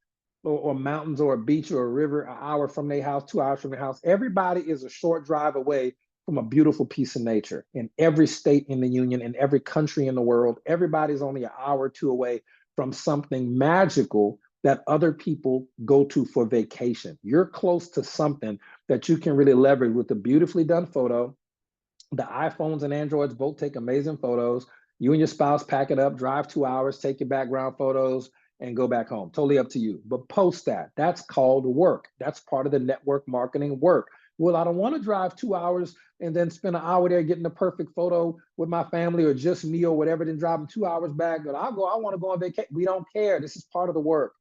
[SPEAKER 2] or mountains or a beach or a river an hour from their house, 2 hours from their house. Everybody is a short drive away from a beautiful piece of nature. In every state in the union, in every country in the world, everybody's only an hour or two away from something magical that other people go to for vacation. You're close to something that you can really leverage with a beautifully done photo. The iPhones and Androids both take amazing photos. You and your spouse pack it up, drive 2 hours, take your background photos, and go back home. Totally up to you. But post that. That's called work. That's part of the network marketing work. Well, I don't want to drive 2 hours and then spend an hour there getting the perfect photo with my family or just me or whatever, then driving 2 hours back. But I want to go on vacation. We don't care. This is part of the work.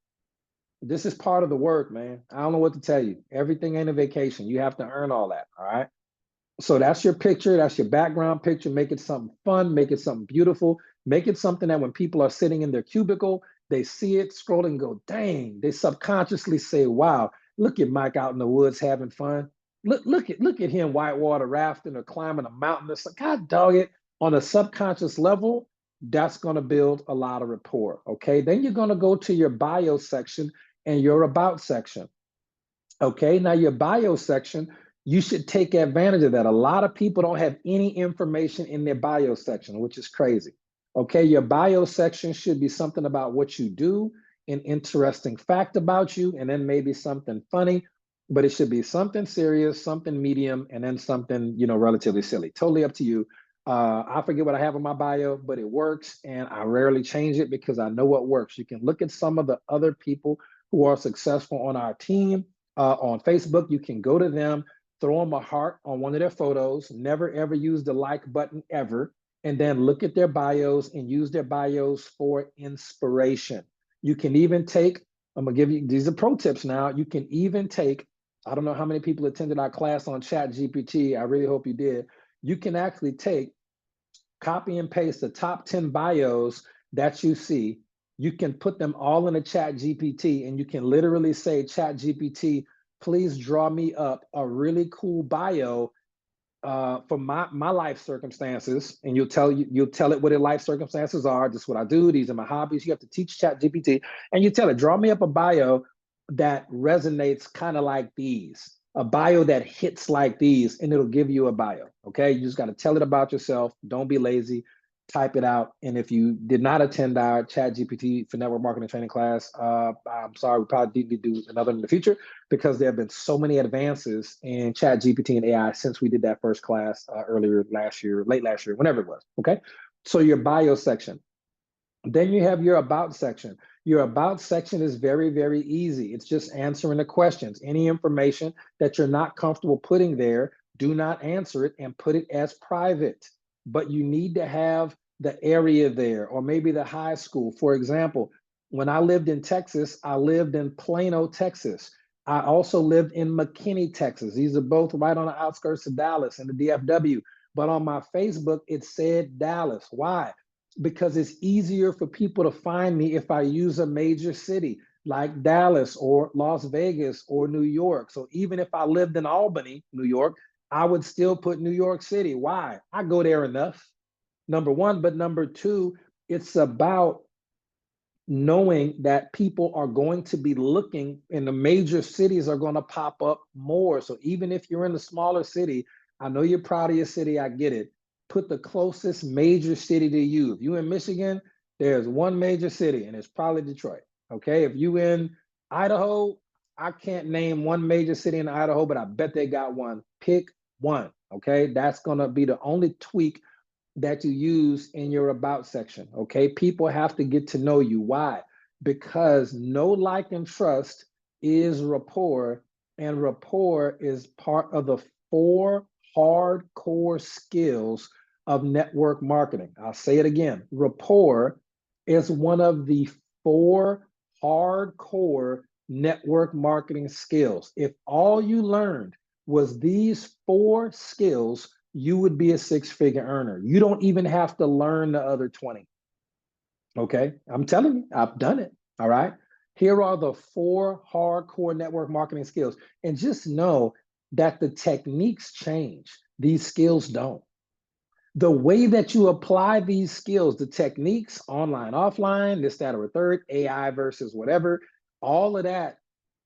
[SPEAKER 2] This is part of the work, man. I don't know what to tell you. Everything ain't a vacation. You have to earn all that. All right. So that's your picture. That's your background picture. Make it something fun. Make it something beautiful. Make it something that when people are sitting in their cubicle, they see it, scroll and go, dang. They subconsciously say, wow, look at Mike out in the woods having fun. Look at him whitewater rafting or climbing a mountain. It's like, God dog it. On a subconscious level, that's going to build a lot of rapport. Okay. Then you're going to go to your bio section and your about section. Okay. Now your bio section, you should take advantage of that. A lot of people don't have any information in their bio section, which is crazy. Okay, your bio section should be something about what you do, an interesting fact about you, and then maybe something funny, but it should be something serious, something medium, and then something, relatively silly. Totally up to you. I forget what I have in my bio, but it works, and I rarely change it because I know what works. You can look at some of the other people who are successful on our team on Facebook. You can go to them, throw them a heart on one of their photos, never ever use the like button ever, and then look at their bios and use their bios for inspiration. You can even take, I'm gonna give you, these are pro tips now. You can even take, I don't know how many people attended our class on ChatGPT. I really hope you did. You can actually take, copy and paste the top 10 bios that you see. You can put them all in a ChatGPT and you can literally say, ChatGPT, please draw me up a really cool bio for my life circumstances, and you'll tell it what your life circumstances are. This is what I do. These are my hobbies. You have to teach ChatGPT, and you tell it, draw me up a bio that resonates kind of like these, a bio that hits like these, and it'll give you a bio. Okay, you just got to tell it about yourself. Don't be lazy. Type it out. And if you did not attend our ChatGPT for network marketing training class, I'm sorry, we probably need to do another in the future because there have been so many advances in ChatGPT and AI since we did that first class earlier last year, late last year, whenever it was. Okay. So your bio section. Then you have your about section. Your about section is very, very easy. It's just answering the questions. Any information that you're not comfortable putting there, do not answer it and put it as private. But you need to have the area there or maybe the high school. For example, when I lived in Texas, I lived in Plano, Texas. I also lived in McKinney, Texas. These are both right on the outskirts of Dallas in the DFW. But on my Facebook, it said Dallas. Why? Because it's easier for people to find me if I use a major city like Dallas or Las Vegas or New York. So even if I lived in Albany, New York, I would still put New York City. Why? I go there enough, number one. But number two, it's about knowing that people are going to be looking and the major cities are going to pop up more. So even if you're in a smaller city, I know you're proud of your city, I get it. Put the closest major city to you. If you're in Michigan, there's one major city and it's probably Detroit. Okay. If you in Idaho, I can't name one major city in Idaho, but I bet they got one. Pick one. Okay. That's going to be the only tweak that you use in your about section. Okay. People have to get to know you. Why? Because know, like, and trust is rapport, and rapport is part of the 4 hardcore skills of network marketing. I'll say it again. Rapport is one of the 4 hardcore network marketing skills. If all you learned was these 4 skills, you would be a 6-figure earner. You don't even have to learn the other 20. Okay. I'm telling you, I've done it. All right. Here are the 4 hardcore network marketing skills. And just know that the techniques change. These skills don't. The way that you apply these skills, the techniques, online, offline, this, that, or a third, AI versus whatever, all of that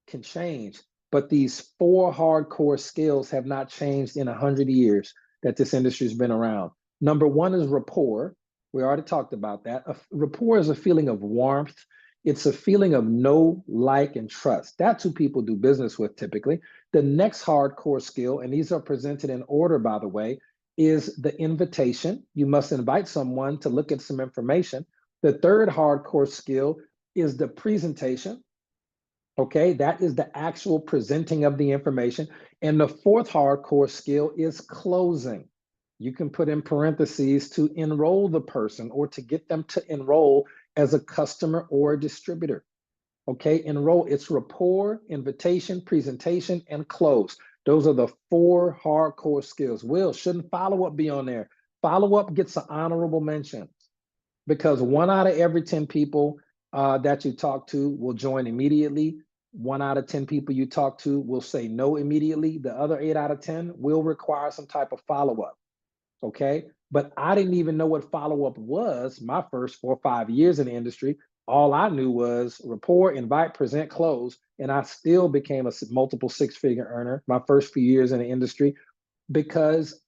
[SPEAKER 2] can change. But these 4 hardcore skills have not changed in 100 years that this industry has been around. Number 1 is rapport. We already talked about that. Rapport is a feeling of warmth. It's a feeling of know, like, and trust. That's who people do business with typically. The next hardcore skill, and these are presented in order, by the way, is the invitation. You must invite someone to look at some information. The third hardcore skill is the presentation. Okay, that is the actual presenting of the information. And the fourth hardcore skill is closing. You can put in parentheses to enroll the person or to get them to enroll as a customer or a distributor. Okay, enroll, it's rapport, invitation, presentation, and close. Those are the 4 hardcore skills. Will, shouldn't follow-up be on there? Follow-up gets an honorable mention because 1 out of every 10 people that you talk to will join immediately. 1 out of 10 people you talk to will say no immediately. The other 8 out of 10 will require some type of follow-up. Okay. But I didn't even know what follow-up was my first 4 or 5 years in the industry. All I knew was rapport, invite, present, close. And I still became a multiple 6-figure earner my first few years in the industry because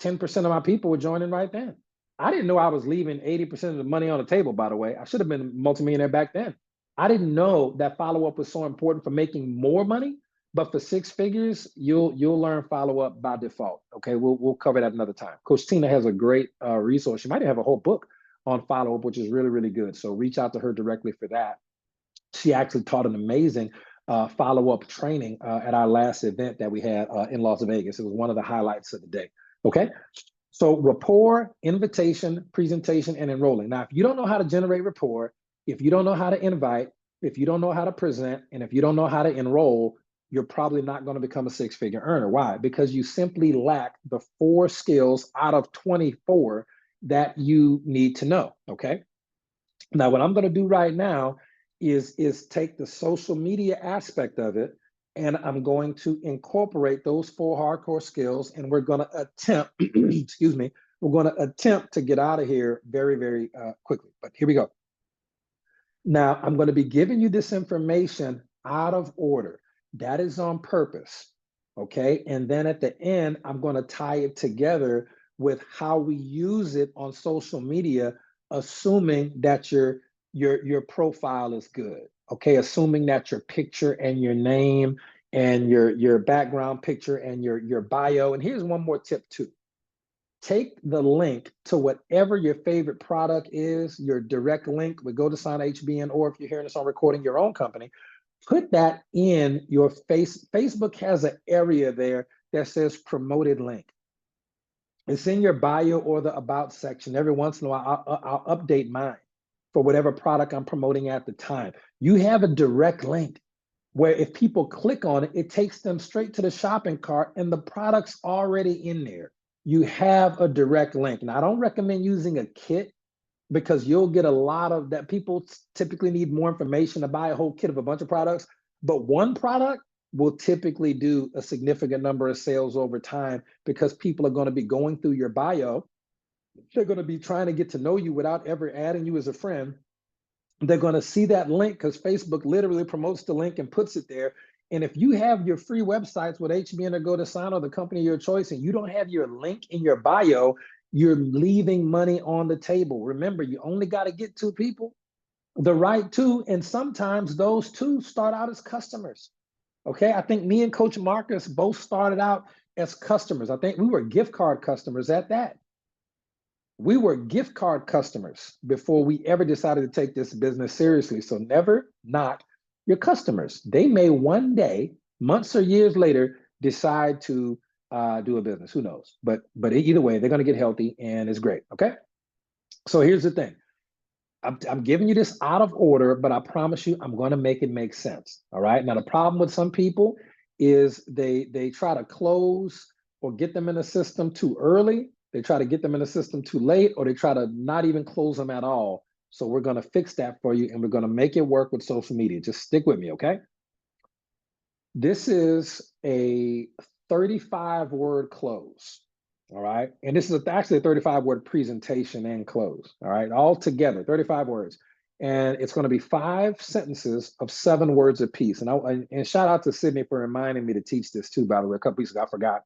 [SPEAKER 2] 10% of my people were joining right then. I didn't know I was leaving 80% of the money on the table, by the way. I should have been a multimillionaire back then. I didn't know that follow-up was so important for making more money, but for 6 figures, you'll learn follow-up by default. Okay, we'll cover that another time. Coach Tina has a great resource. She might have a whole book on follow-up, which is really, really good. So reach out to her directly for that. She actually taught an amazing follow-up training at our last event that we had in Las Vegas. It was one of the highlights of the day. Okay, so rapport, invitation, presentation, and enrolling. Now, if you don't know how to generate rapport, if you don't know how to invite, if you don't know how to present, and if you don't know how to enroll, you're probably not going to become a 6-figure earner. Why? Because you simply lack the 4 skills out of 24 that you need to know. Okay. Now, what I'm going to do right now is take the social media aspect of it, and I'm going to incorporate those 4 hardcore skills, and we're going to attempt, excuse me, we're going to attempt to get out of here very, very quickly. But here we go. Now, I'm going to be giving you this information out of order. That is on purpose. Okay. And then at the end, I'm going to tie it together with how we use it on social media, assuming that your profile is good. Okay. Assuming that your picture and your name and your background picture and your bio. And here's one more tip too. Take the link to whatever your favorite product is, your direct link with GoToSign HBN, or if you're hearing this on recording your own company, put that in your Facebook has an area there that says promoted link. It's in your bio or the about section. Every once in a while, I'll update mine for whatever product I'm promoting at the time. You have a direct link where if people click on it, it takes them straight to the shopping cart and the product's already in there. You have a direct link. And I don't recommend using a kit because you'll get a lot of that. People typically need more information to buy a whole kit of a bunch of products, but one product will typically do a significant number of sales over time because people are going to be going through your bio. They're going to be trying to get to know you without ever adding you as a friend. They're going to see that link because Facebook literally promotes the link and puts it there. And if you have your free websites with HBN or GoToSign or the company of your choice, and you don't have your link in your bio, you're leaving money on the table. Remember, you only got to get 2 people, the right 2. And sometimes those 2 start out as customers. Okay. I think me and Coach Marcus both started out as customers. I think we were gift card customers at that. We were gift card customers before we ever decided to take this business seriously. So never not your customers. They may one day, months or years later, decide to do a business. Who knows? But either way, they're going to get healthy and it's great. Okay. So here's the thing. I'm giving you this out of order, but I promise you I'm going to make it make sense. All right. Now, the problem with some people is they try to close or get them in the system too early. They try to get them in the system too late, or they try to not even close them at all. So we're going to fix that for you, and we're going to make it work with social media. Just stick with me, okay? This is a 35-word close, all right? And this is actually a 35-word presentation and close, all right? All together, 35 words. And it's going to be 5 sentences of 7 words apiece. And shout out to Sydney for reminding me to teach this too, by the way. A couple weeks ago, I forgot.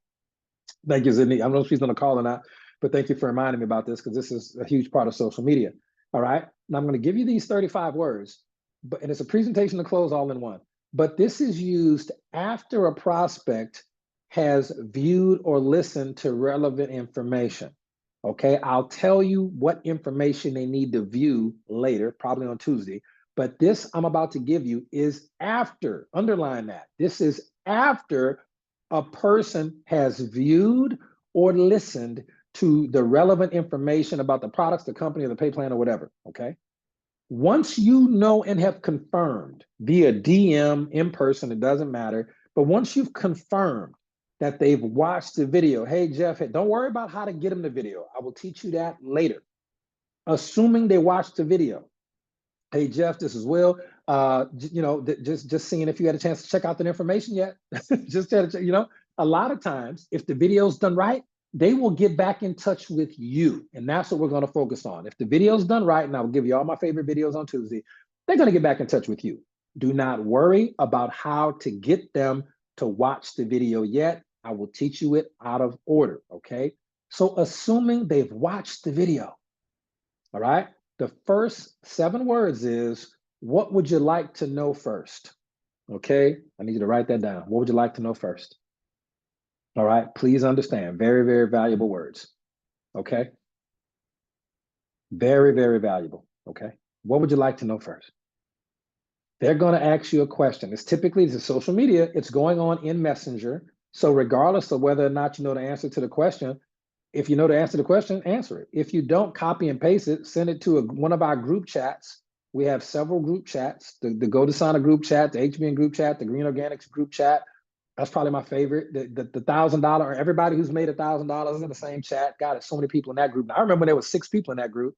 [SPEAKER 2] Thank you, Sydney. I don't know if she's on the call or not, but thank you for reminding me about this because this is a huge part of social media. All right. Now I'm going to give you these 35 words, and it's a presentation to close all in one. But this is used after a prospect has viewed or listened to relevant information. Okay. I'll tell you what information they need to view later, probably on Tuesday. But this I'm about to give you is after, underline that. This is after a person has viewed or listened to the relevant information about the products, the company, or the pay plan, or whatever, okay? Once you know and have confirmed via DM, in person, it doesn't matter, but once you've confirmed that they've watched the video, hey, Jeff, hey, don't worry about how to get them the video. I will teach you that later. Assuming they watched the video. Hey, Jeff, this is Will. Just seeing if you had a chance to check out that information yet. Just a lot of times, if the video's done right, they will get back in touch with you. And that's what we're going to focus on. If the video's done right, and I'll give you all my favorite videos on Tuesday, they're going to get back in touch with you. Do not worry about how to get them to watch the video yet. I will teach you it out of order, okay? So assuming they've watched the video, all right? The first 7 words is, what would you like to know first? Okay, I need you to write that down. What would you like to know first? All right, please understand, very, very valuable words, okay? Very, very valuable, okay? What would you like to know first? They're gonna ask you a question. It's typically the social media, it's going on in Messenger. So regardless of whether or not you know the answer to the question, if you know the answer to the question, answer it. If you don't, copy and paste it, send it to one of our group chats. We have several group chats, the Go to Sana group chat, the HBN group chat, the Green Organics group chat. That's probably my favorite. The $1,000, or everybody who's made $1,000 is in the same chat. God, there's so many people in that group. Now, I remember when there was 6 people in that group.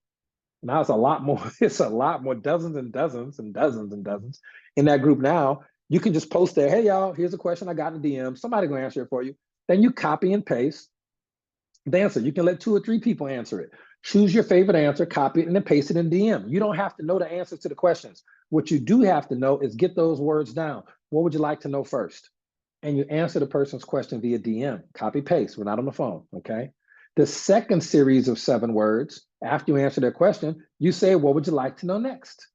[SPEAKER 2] Now it's a lot more. It's a lot more, dozens and dozens and dozens and dozens in that group now. You can just post there, hey, y'all, here's a question I got in the DM. Somebody gonna answer it for you. Then you copy and paste the answer. You can let 2 or 3 people answer it. Choose your favorite answer, copy it, and then paste it in DM. You don't have to know the answers to the questions. What you do have to know is get those words down. What would you like to know first? And you answer the person's question via DM. Copy, paste. We're not on the phone, okay? The second series of 7 words, after you answer their question, you say, what would you like to know next?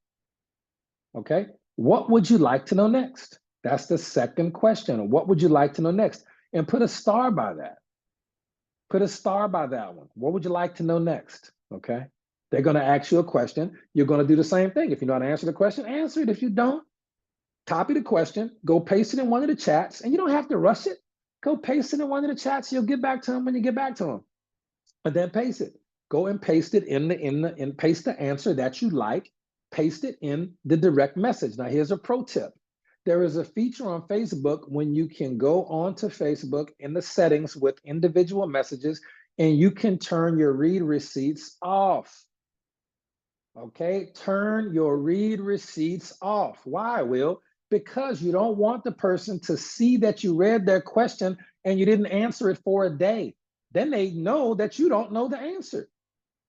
[SPEAKER 2] Okay? What would you like to know next? That's the second question. What would you like to know next? And put a star by that. Put a star by that one. What would you like to know next? Okay. They're going to ask you a question. You're going to do the same thing. If you know how to answer the question, answer it. If you don't, copy the question, go paste it in one of the chats, and you don't have to rush it. Go paste it in one of the chats. You'll get back to them when you get back to them. And then paste it. Go and paste it paste the answer that you like. Paste it in the direct message. Now, here's a pro tip. There is a feature on Facebook when you can go onto Facebook in the settings with individual messages, and you can turn your read receipts off. Okay, turn your read receipts off. Why, Will? Because you don't want the person to see that you read their question and you didn't answer it for a day. Then they know that you don't know the answer.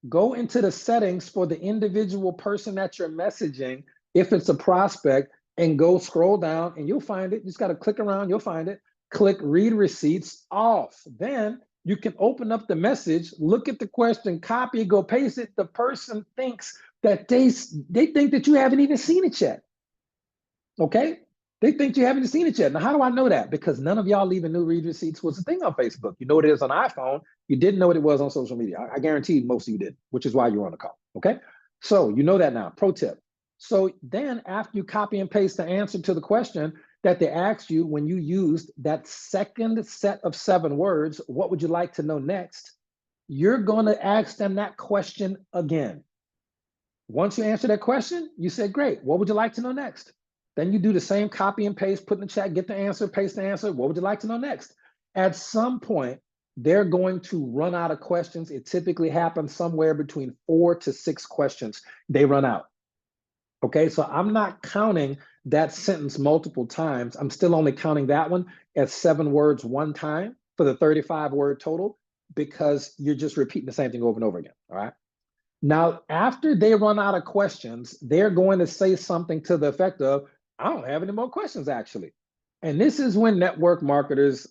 [SPEAKER 2] Go into the settings for the individual person that you're messaging, if it's a prospect, and go scroll down and you'll find it. You just got to click around, you'll find it. Click read receipts off. Then you can open up the message, look at the question, copy it, go paste it. The person thinks that they think that you haven't even seen it yet. Okay? They think you haven't seen it yet. Now, how do I know that? Because none of y'all leaving new read receipts was a thing on Facebook. You know what it is on iPhone. You didn't know what it was on social media. I guarantee most of you did, which is why you're on the call. Okay? So you know that now. Pro tip. So then after you copy and paste the answer to the question that they asked you when you used that second set of 7 words, what would you like to know next? You're going to ask them that question again. Once you answer that question, you say, great, what would you like to know next? Then you do the same copy and paste, put in the chat, get the answer, paste the answer. What would you like to know next? At some point, they're going to run out of questions. It typically happens somewhere between 4 to 6 questions. They run out. Okay, so I'm not counting that sentence multiple times. I'm still only counting that one as 7 words one time for the 35-word total, because you're just repeating the same thing over and over again, all right? Now, after they run out of questions, they're going to say something to the effect of, I don't have any more questions, actually. And this is when network marketers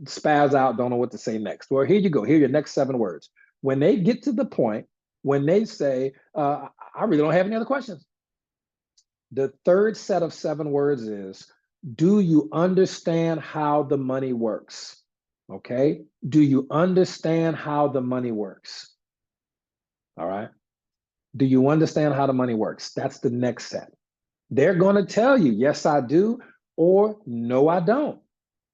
[SPEAKER 2] spaz out, don't know what to say next. Well, here you go. Here are your next 7 words. When they get to the point, when they say, I really don't have any other questions. The third set of 7 words is, do you understand how the money works? Okay. Do you understand how the money works? All right. Do you understand how the money works? That's the next set. They're going to tell you, yes, I do, or no, I don't.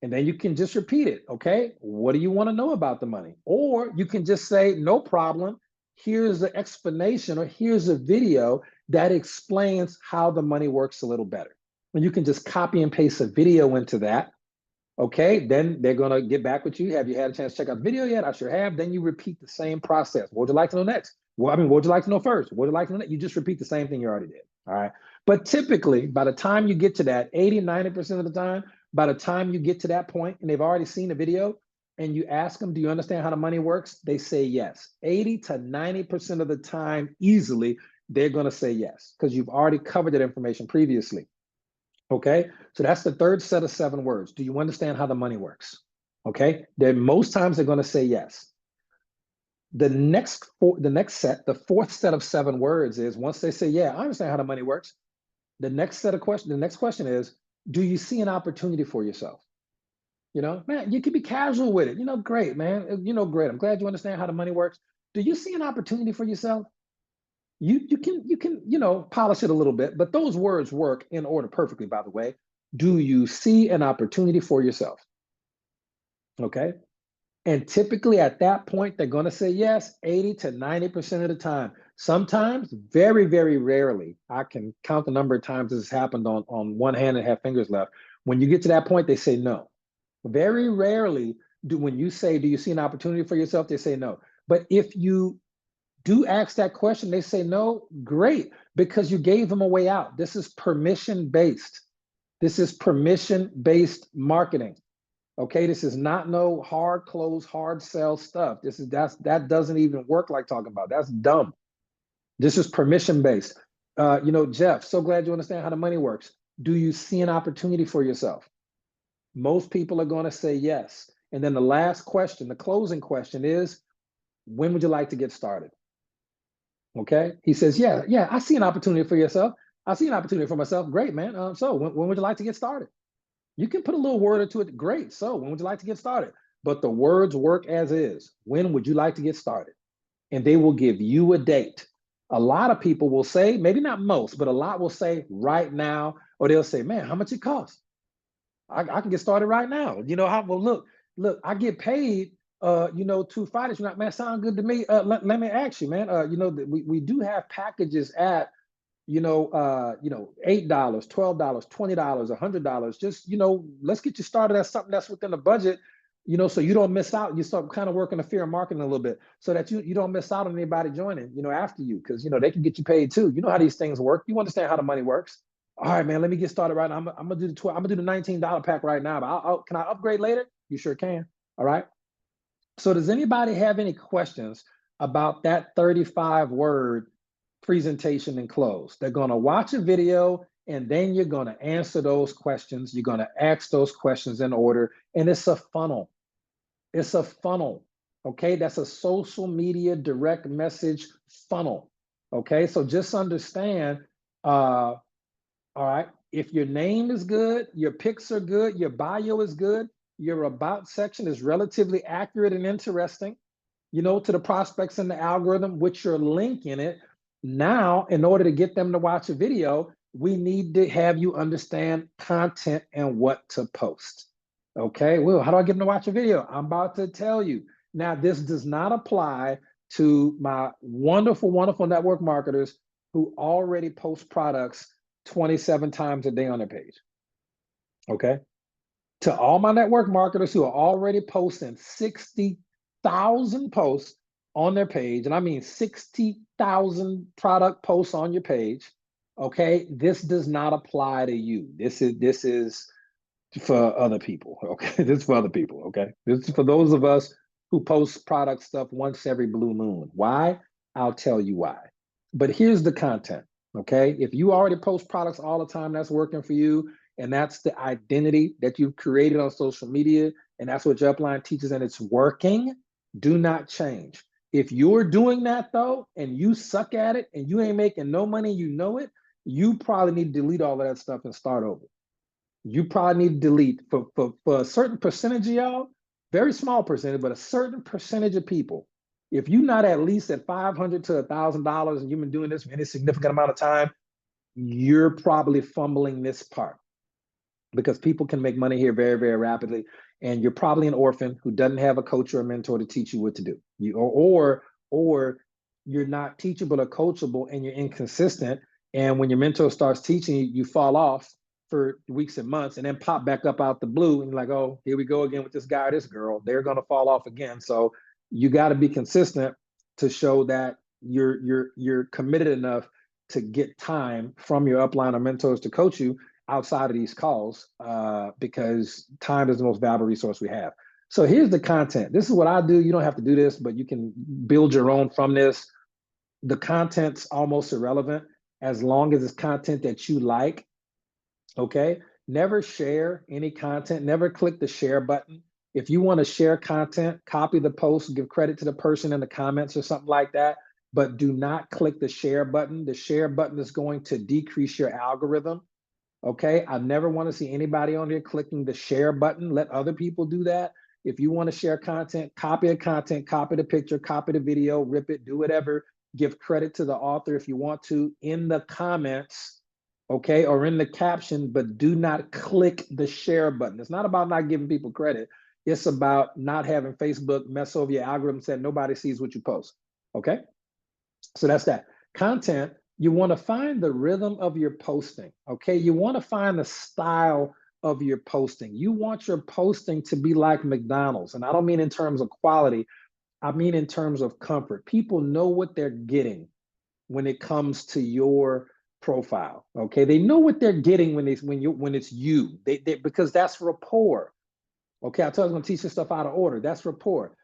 [SPEAKER 2] And then you can just repeat it. Okay, what do you want to know about the money? Or you can just say, no problem. Here's the explanation, or here's a video that explains how the money works a little better. And you can just copy and paste a video into that. Okay, then they're going to get back with you. Have you had a chance to check out the video yet? I sure have. Then you repeat the same process. What would you like to know next? Well, I mean, what would you like to know first? What would you like to know next? You just repeat the same thing you already did. All right. But typically, by the time you get to that, 80, 90% of the time, by the time you get to that point and they've already seen the video and you ask them, do you understand how the money works? They say yes. 80 to 90% of the time, easily, they're going to say yes because you've already covered that information previously. Okay, so that's the third set of 7 words. Do you understand how the money works? Okay, then most times they're going to say yes. The next set, the fourth set of 7 words is once they say, yeah, I understand how the money works. The next question is, do you see an opportunity for yourself? You know, man, you can be casual with it. You know, great, man. You know, great. I'm glad you understand how the money works. Do you see an opportunity for yourself? You can polish it a little bit, but those words work in order perfectly, by the way. Do you see an opportunity for yourself? Okay. And typically at that point, they're going to say yes 80 to 90% of the time. Sometimes, very, very rarely, I can count the number of times this has happened on one hand and have fingers left. When you get to that point, they say no. Very rarely when you say, do you see an opportunity for yourself? They say no. But if you do ask that question, they say no, great, because you gave them a way out. This is permission-based. This is permission-based marketing. Okay, this is not no hard close, hard sell stuff. That doesn't even work like talking about. That's dumb. This is permission-based. Jeff, so glad you understand how the money works. Do you see an opportunity for yourself? Most people are going to say yes. And then the last question, the closing question is, when would you like to get started? Okay. He says, yeah, I see an opportunity for yourself. I see an opportunity for myself. Great, man. So when would you like to get started? You can put a little word or two. Great. So when would you like to get started? But the words work as is. When would you like to get started? And they will give you a date. A lot of people will say, maybe not most, but a lot will say right now, or they'll say, man, how much it costs? I can get started right now. You know how? Well, look, I get paid to Fridays. Man, sound good to me. Let me ask you, man. We do have packages at, $8, $12, $20, $100. Just, let's get you started at something that's within the budget, so you don't miss out. You start kind of working the fear of marketing a little bit so that you don't miss out on anybody joining, after you, because, they can get you paid too. You know how these things work. You understand how the money works. All right, man, let me get started right now. I'm gonna do the $19 pack right now, but can I upgrade later? You sure can. All right. So does anybody have any questions about that 35-word presentation and close? They're going to watch a video and then you're going to answer those questions. You're going to ask those questions in order. And it's a funnel. It's a funnel. Okay. That's a social media direct message funnel. Okay. So just understand, all right, if your name is good, your pics are good, your bio is good, your about section is relatively accurate and interesting, to the prospects in the algorithm, with your link in it. Now, in order to get them to watch a video, we need to have you understand content and what to post. Okay, well, how do I get them to watch a video? I'm about to tell you. Now, this does not apply to my wonderful, wonderful network marketers who already post products 27 times a day on their page. Okay. To all my network marketers who are already posting 60,000 posts on their page, and I mean 60,000 product posts on your page. Okay. This does not apply to you. This is for other people. Okay. This is for other people. Okay. This is for those of us who post product stuff once every blue moon. Why? I'll tell you why. But here's the content. Okay. If you already post products all the time, that's working for you. And that's the identity that you've created on social media. And that's what your upline teaches, and it's working. Do not change. If you're doing that though, and you suck at it and you ain't making no money, you probably need to delete all of that stuff and start over. You probably need to delete for a certain percentage of y'all, very small percentage, but a certain percentage of people. If you're not at least at $500 to $1,000 and you've been doing this for any significant amount of time, you're probably fumbling this part because people can make money here very, very rapidly. And you're probably an orphan who doesn't have a coach or a mentor to teach you what to do. Or you're not teachable or coachable and you're inconsistent. And when your mentor starts teaching you, you fall off for weeks and months and then pop back up out the blue and you're like, oh, here we go again with this guy or this girl. They're going to fall off again. So you got to be consistent to show that you're committed enough to get time from your upline or mentors to coach you outside of these calls, because time is the most valuable resource we have. So here's the content. This is what I do. You don't have to do this, but you can build your own from this. The content's almost irrelevant as long as it's content that you like. Okay. Never share any content. Never click the share button. If you want to share content, copy the post, give credit to the person in the comments or something like that, but do not click the share button. The share button is going to decrease your algorithm. Okay, I never want to see anybody on here clicking the share button. Let other people do that. If you want to share content, copy the picture, copy the video, rip it, do whatever. Give credit to the author if you want to in the comments, okay, or in the caption, but do not click the share button. It's not about not giving people credit. It's about not having Facebook mess over your algorithm so nobody sees what you post, okay? So that's that. Content, you want to find the rhythm of your posting, okay? You want to find the style of your posting. You want your posting to be like McDonald's. And I don't mean in terms of quality, I mean in terms of comfort. People know what they're getting when it comes to your profile, okay? They know what they're getting when it's you. Because that's rapport. Okay, I told you I'm gonna teach this stuff out of order. That's rapport.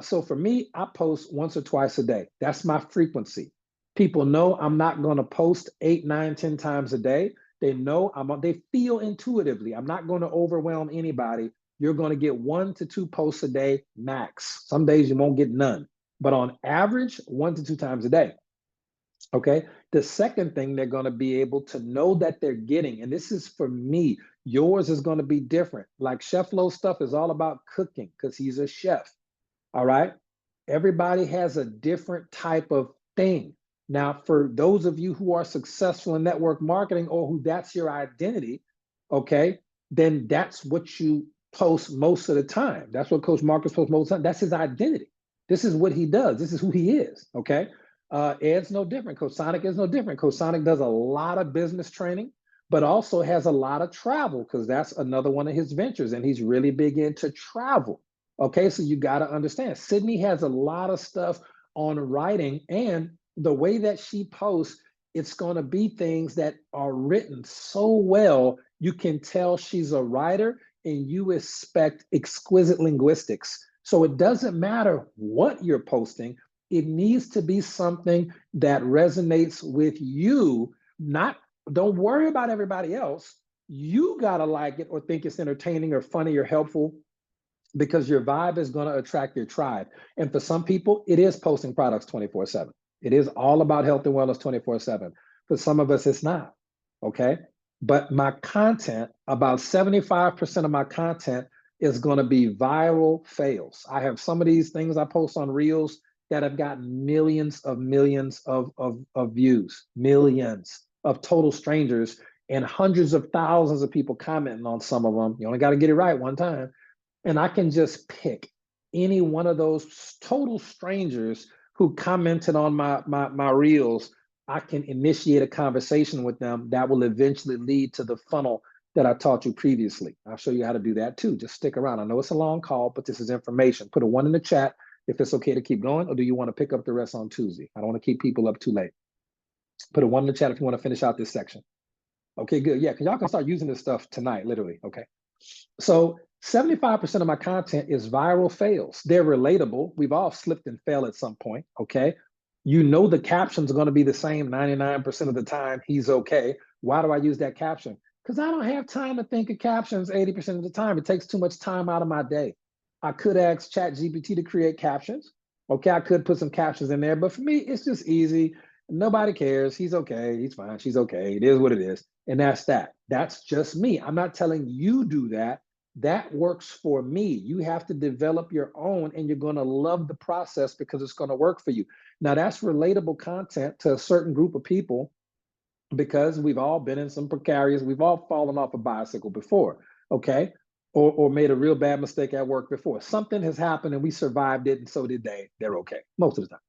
[SPEAKER 2] So for me, I post once or twice a day. That's my frequency. People know I'm not gonna post 8, 9, 10 times a day. They know they feel intuitively. I'm not gonna overwhelm anybody. You're gonna get 1 to 2 posts a day max. Some days you won't get none, but on average, 1 to 2 times a day. Okay. The second thing they're going to be able to know that they're getting, and this is for me, yours is going to be different. Like Chef Low stuff is all about cooking because he's a chef. All right. Everybody has a different type of thing. Now, for those of you who are successful in network marketing or who that's your identity, okay, then that's what you post most of the time. That's what Coach Marcus posts most of the time. That's his identity. This is what he does. This is who he is. Okay. Ed's no different. Coach Sonic is no different. Coach Sonic does a lot of business training, but also has a lot of travel because that's another one of his ventures. And he's really big into travel. Okay, so you got to understand, Sydney has a lot of stuff on writing, and the way that she posts, it's going to be things that are written so well, you can tell she's a writer and you expect exquisite linguistics. So it doesn't matter what you're posting, it needs to be something that resonates with you. Don't worry about everybody else. You got to like it or think it's entertaining or funny or helpful, because your vibe is going to attract your tribe. And for some people, it is posting products 24/7. It is all about health and wellness 24/7. For some of us, it's not. Okay. But my content, about 75% of my content is going to be viral fails. I have some of these things I post on Reels that have gotten millions of views, millions of total strangers, and hundreds of thousands of people commenting on some of them. You only got to get it right one time. And I can just pick any one of those total strangers who commented on my reels. I can initiate a conversation with them that will eventually lead to the funnel that I taught you previously. I'll show you how to do that too. Just stick around. I know it's a long call, but this is information. Put a 1 in the chat if it's okay to keep going, or do you want to pick up the rest on Tuesday? I don't want to keep people up too late. Put a 1 in the chat if you want to finish out this section. Okay, good. Yeah, because y'all can start using this stuff tonight, literally. Okay. So 75% of my content is viral fails. They're relatable. We've all slipped and fell at some point, okay? You know the captions are going to be the same 99% of the time. He's okay. Why do I use that caption? Because I don't have time to think of captions 80% of the time. It takes too much time out of my day. I could ask ChatGPT to create captions. Okay, I could put some captions in there, but for me, it's just easy. Nobody cares. He's okay. He's fine. She's okay. It is what it is. And that's that. That's just me. I'm not telling you do that. That works for me. You have to develop your own, and you're going to love the process because it's going to work for you. Now, that's relatable content to a certain group of people. because we've all been in some precarious, we've all fallen off a bicycle before, okay? Or made a real bad mistake at work before. Something has happened and we survived it, and so did they. They're okay most of the time.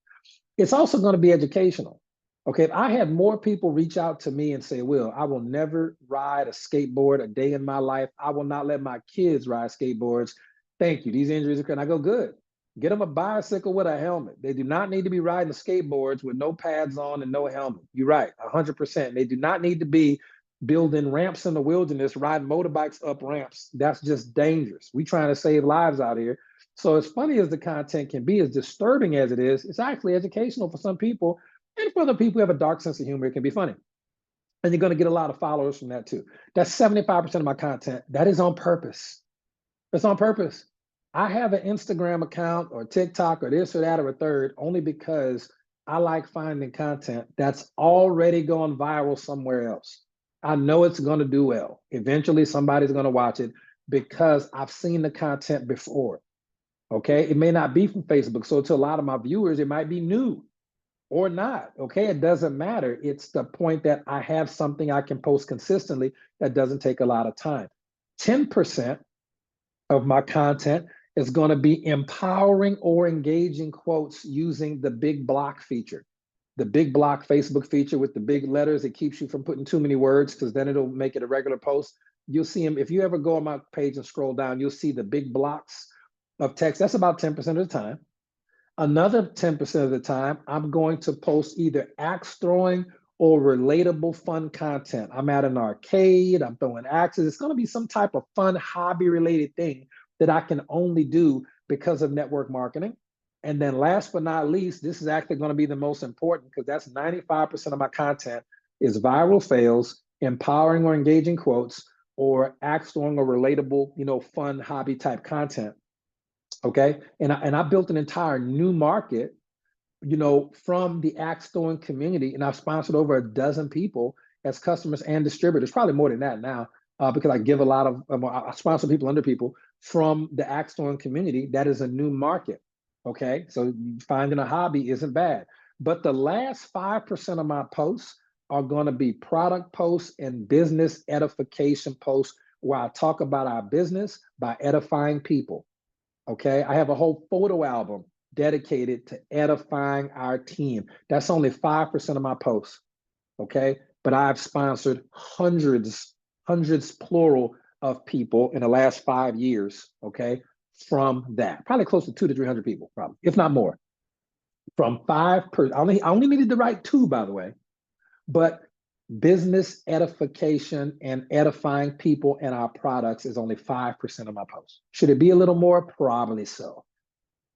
[SPEAKER 2] It's also going to be educational. Okay, if I had more people reach out to me and say, Will, I will never ride a skateboard a day in my life. I will not let my kids ride skateboards. Thank you. These injuries occur. And I go, good. Get them a bicycle with a helmet. They do not need to be riding the skateboards with no pads on and no helmet. You're right, 100%. They do not need to be building ramps in the wilderness, riding motorbikes up ramps. That's just dangerous. We trying to save lives out here. So as funny as the content can be, as disturbing as it is, it's actually educational for some people. And for other people who have a dark sense of humor, it can be funny. And you're going to get a lot of followers from that too. That's 75% of my content. That is on purpose. It's on purpose. I have an Instagram account or TikTok or this or that or a third only because I like finding content that's already gone viral somewhere else. I know it's going to do well. Eventually, somebody's going to watch it because I've seen the content before. Okay. It may not be from Facebook. So to a lot of my viewers, it might be new or not. Okay. It doesn't matter. It's the point that I have something I can post consistently that doesn't take a lot of time. 10% of my content is going to be empowering or engaging quotes using the big block feature. The big block Facebook feature with the big letters, it keeps you from putting too many words because then it'll make it a regular post. You'll see them. If you ever go on my page and scroll down, you'll see the big blocks of text. That's about 10% of the time. Another 10% of the time, I'm going to post either axe throwing or relatable fun content. I'm at an arcade, I'm throwing axes. It's going to be some type of fun hobby related thing that I can only do because of network marketing. And then last but not least, this is actually going to be the most important because that's 95% of my content is viral fails, empowering or engaging quotes, or axe throwing or relatable, fun hobby type content. Okay. And I built an entire new market, from the axe throwing community. And I've sponsored over a dozen people as customers and distributors, probably more than that now, because I give a lot of, I sponsor people under people from the axe throwing community. That is a new market. Okay. So finding a hobby isn't bad. But the last 5% of my posts are going to be product posts and business edification posts where I talk about our business by edifying people. Okay, I have a whole photo album dedicated to edifying our team. That's only 5% of my posts. Okay, but I've sponsored hundreds plural of people in the last 5 years. Okay, from that, probably close to 200 to 300 people, probably, if not more. From I only needed to write 2, by the way, but business edification and edifying people and our products is only 5% of my posts. Should it be a little more? Probably so.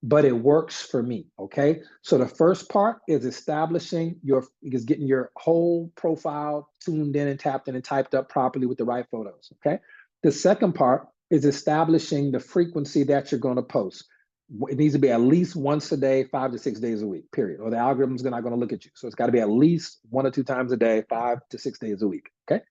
[SPEAKER 2] But it works for me. Okay. So the first part is getting your whole profile tuned in and tapped in and typed up properly with the right photos. Okay. The second part is establishing the frequency that you're going to post. It needs to be at least once a day, 5 to 6 days a week, period. Or the algorithm's not going to look at you. So it's got to be at least 1 or 2 times a day, 5 to 6 days a week. Okay.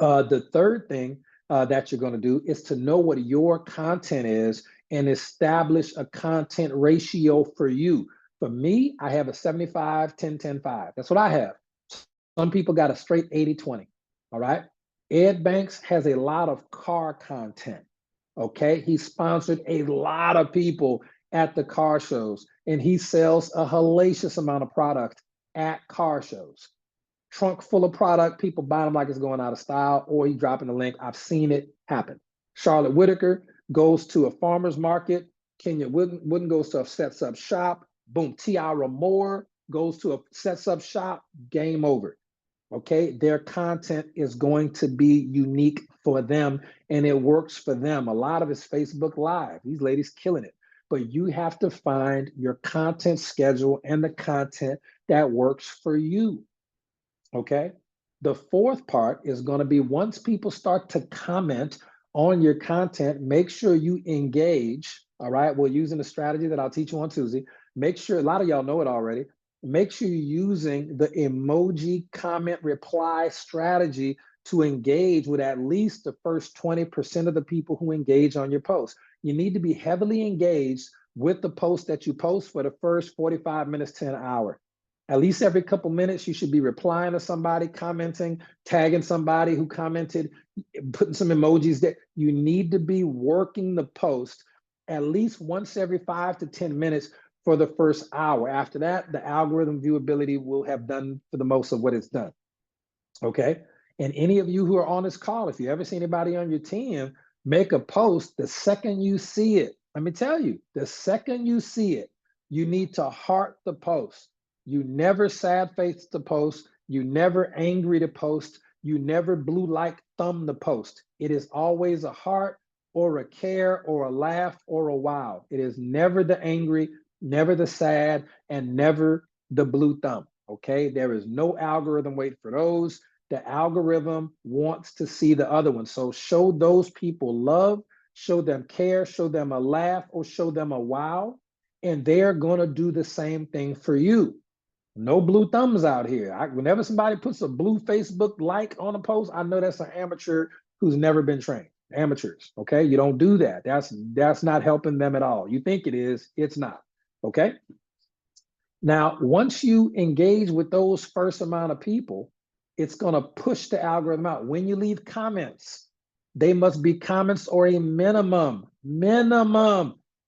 [SPEAKER 2] The third thing that you're going to do is to know what your content is and establish a content ratio for you. For me, I have a 75, 10, 10, 5. That's what I have. Some people got a straight 80, 20. All right. Ed Banks has a lot of car content. Okay. He sponsored a lot of people at the car shows, and he sells a hellacious amount of product at car shows. Trunk full of product, people buy them like it's going out of style, or he dropping the link. I've seen it happen. Charlotte Whitaker goes to a farmer's market. Kenya Wooden goes to a sets up shop. Boom. Tiara Moore goes to a sets up shop. Game over. Okay. Their content is going to be unique for them, and it works for them. A lot of it's Facebook Live. These ladies killing it. But you have to find your content schedule and the content that works for you. Okay. The fourth part is going to be once people start to comment on your content, make sure you engage. All right. We're using the strategy that I'll teach you on Tuesday. Make sure, a lot of y'all know it already. Make sure you're using the emoji comment reply strategy to engage with at least the first 20% of the people who engage on your post. You need to be heavily engaged with the post that you post for the first 45 minutes to an hour. At least every couple minutes, you should be replying to somebody, commenting, tagging somebody who commented, putting some emojis there. You need to be working the post at least once every 5 to 10 minutes for the first hour. After that, the algorithm viewability will have done for the most of what it's done. Okay. And any of you who are on this call, if you ever see anybody on your team make a post, the second you see it, let me tell you, the second you see it, you need to heart the post. You never sad face the post. You never angry to post. You never blue like thumb the post. It is always a heart or a care or a laugh or a wow. It is never the angry, never the sad, and never the blue thumb. Okay, there is no algorithm wait for those. The algorithm wants to see the other one. So show those people love, show them care, show them a laugh, or show them a wow, and they're going to do the same thing for you. No blue thumbs out here. Whenever somebody puts a blue Facebook like on a post, I know that's an amateur who's never been trained. Amateurs, okay? You don't do that. That's not helping them at all. You think it is, it's not, okay? Now, once you engage with those first amount of people, it's going to push the algorithm out. When you leave comments, they must be comments or a minimum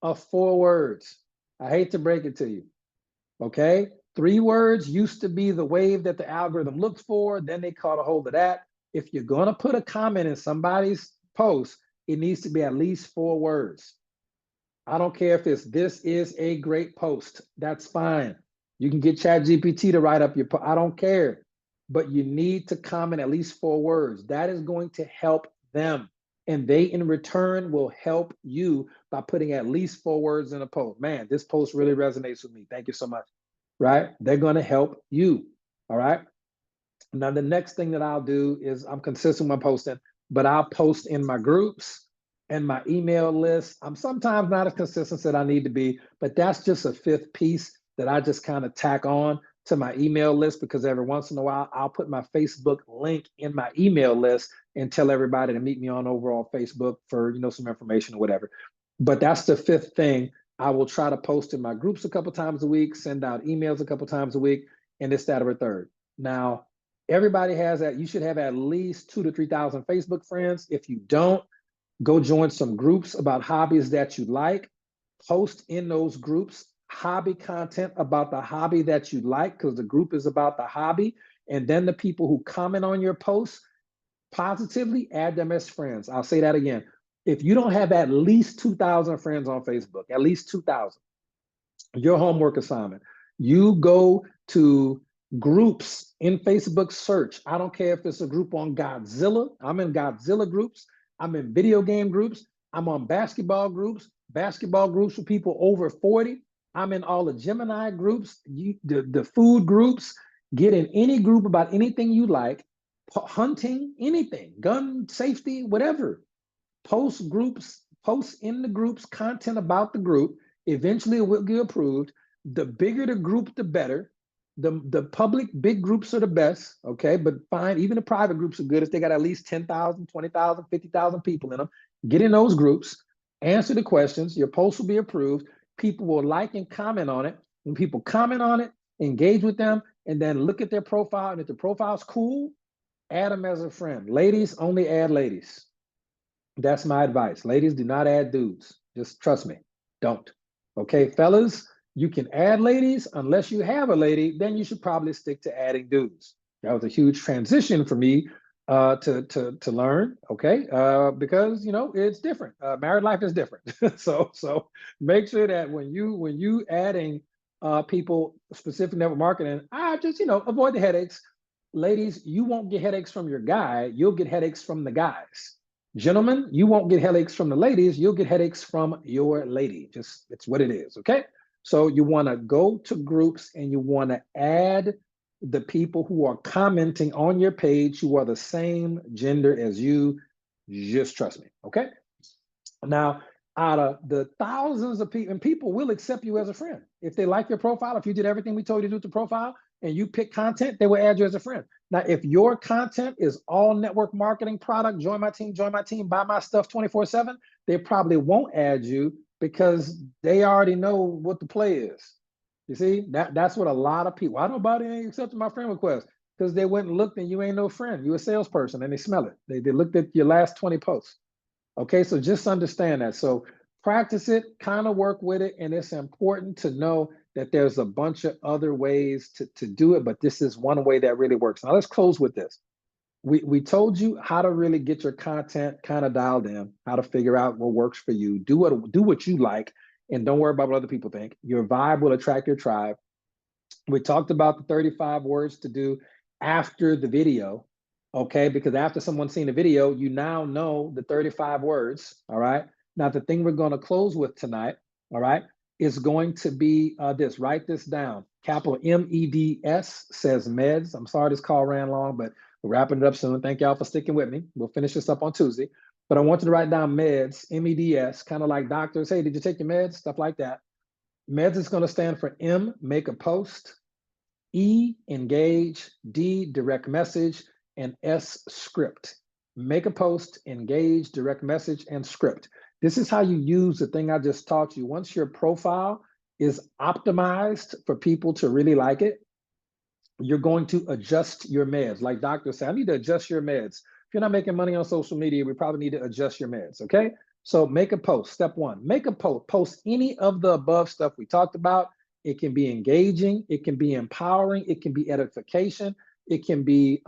[SPEAKER 2] of 4 words. I hate to break it to you, okay? 3 words used to be the wave that the algorithm looked for. Then they caught a hold of that. If you're going to put a comment in somebody's post, it needs to be at least 4 words. I don't care if it's, this is a great post. That's fine. You can get ChatGPT to write up your post. I don't care. But you need to comment at least 4 words. That is going to help them. And they, in return, will help you by putting at least 4 words in a post. Man, this post really resonates with me. Thank you so much. Right? They're going to help you. All right? Now, the next thing that I'll do is I'm consistent with my posting, but I'll post in my groups and my email list. I'm sometimes not as consistent as I need to be, but that's just a 5th piece that I just kind of tack on to my email list, because every once in a while, I'll put my Facebook link in my email list and tell everybody to meet me on overall Facebook for, some information or whatever. But that's the 5th thing. I will try to post in my groups a couple times a week, send out emails a couple times a week, and this, that, or a third. Now, everybody has that. You should have at least 2,000 to 3,000 Facebook friends. If you don't, go join some groups about hobbies that you like. Post in those groups hobby content about the hobby that you like, because the group is about the hobby. And then the people who comment on your posts positively, add them as friends. I'll say that again. If you don't have at least 2,000 friends on Facebook, at least 2,000, your homework assignment, you go to groups in Facebook search. I don't care if it's a group on Godzilla. I'm in Godzilla groups. I'm in video game groups. I'm on basketball groups for people over 40. I'm in all the Gemini groups, the food groups. Get in any group about anything you like, hunting, anything, gun safety, whatever. Post in the groups, content about the group. Eventually it will get approved. The bigger the group, the better. The public big groups are the best, okay? But fine, even the private groups are good if they got at least 10,000, 20,000, 50,000 people in them. Get in those groups, answer the questions, your post will be approved. People will like and comment on it. When people comment on it, engage with them, and then look at their profile. And if the profile's cool, add them as a friend. Ladies, only add ladies. That's my advice. Ladies, do not add dudes. Just trust me, don't. Okay, fellas, you can add ladies unless you have a lady, then you should probably stick to adding dudes. That was a huge transition for me to learn, okay? Because it's different. Married life is different. so make sure that when you adding people specific network marketing, I just avoid the headaches. Ladies, you won't get headaches from your guy, you'll get headaches from the guys. Gentlemen, you won't get headaches from the ladies, you'll get headaches from your lady. Just, it's what it is, okay? So you wanna go to groups and you wanna add the people who are commenting on your page who are the same gender as you. Just trust me, okay? Now, out of the thousands of people, and people will accept you as a friend. If they like your profile, if you did everything we told you to do with the profile, and you pick content, they will add you as a friend. Now, if your content is all network marketing product, join my team, buy my stuff 24/7, they probably won't add you because they already know what the play is. You see, that's what a lot of people, why nobody ain't accepting my friend request? Because they went and looked and you ain't no friend. You a salesperson and they smell it. They looked at your last 20 posts. Okay, so just understand that. So practice it, kind of work with it. And it's important to know that there's a bunch of other ways to do it, but this is one way that really works. Now let's close with this. We told you how to really get your content kind of dialed in, how to figure out what works for you. Do what you like, and don't worry about what other people think. Your vibe will attract your tribe. We talked about the 35 words to do after the video, okay? Because after someone's seen the video, you now know the 35 words, all right? Now, the thing we're going to close with tonight, all right, is going to be this. Write this down. Capital MEDS says meds. I'm sorry this call ran long, but we're wrapping it up soon. Thank y'all for sticking with me. We'll finish this up on Tuesday. But I want you to write down meds, MEDS, kind of like doctors. Hey, did you take your meds? Stuff like that. Meds is going to stand for M, make a post, E, engage, D, direct message, and S, script. Make a post, engage, direct message, and script. This is how you use the thing I just taught you. Once your profile is optimized for people to really like it, you're going to adjust your meds. Like doctors say, I need to adjust your meds. If you're not making money on social media, we probably need to adjust your meds, okay? So make a post, step one. Make a post, post any of the above stuff we talked about. It can be engaging, it can be empowering, it can be edification, it can be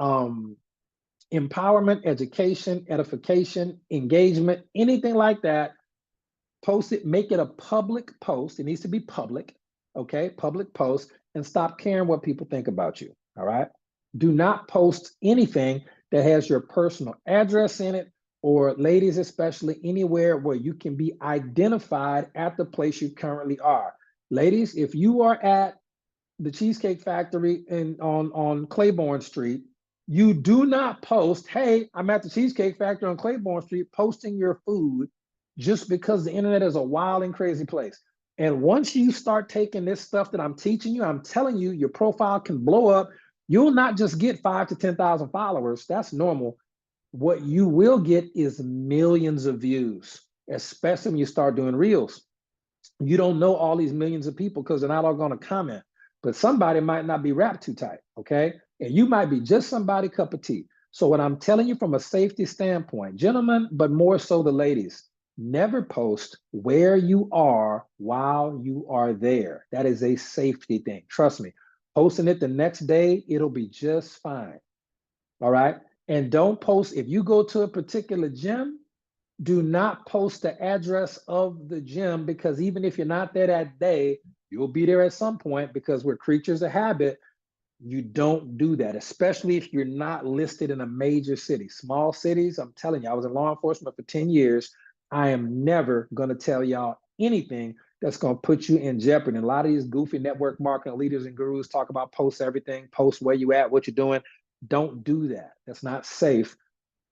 [SPEAKER 2] empowerment, education, edification, engagement, anything like that. Post it, make it a public post. It needs to be public, okay? Public post, and stop caring what people think about you, all right? Do not post anything that has your personal address in it, or ladies especially, anywhere where you can be identified at the place you currently are. Ladies, if you are at the Cheesecake Factory on Claiborne Street, you do not post, hey, I'm at the Cheesecake Factory on Claiborne Street posting your food, just because the internet is a wild and crazy place. And once you start taking this stuff that I'm teaching you, I'm telling you, your profile can blow up. You'll not just get 5 to 10,000 followers. That's normal. What you will get is millions of views, especially when you start doing reels. You don't know all these millions of people because they're not all going to comment, but somebody might not be wrapped too tight, okay? And you might be just somebody's cup of tea. So what I'm telling you from a safety standpoint, gentlemen, but more so the ladies, never post where you are while you are there. That is a safety thing. Trust me. Posting it the next day, it'll be just fine. All right? And don't post, if you go to a particular gym, do not post the address of the gym, because even if you're not there that day, you'll be there at some point, because we're creatures of habit. You don't do that, especially if you're not listed in a major city. Small cities, I'm telling you, I was in law enforcement for 10 years. I am never going to tell y'all anything that's going to put you in jeopardy. And a lot of these goofy network marketing leaders and gurus talk about post everything, post where you at, what you're doing. Don't do that. That's not safe.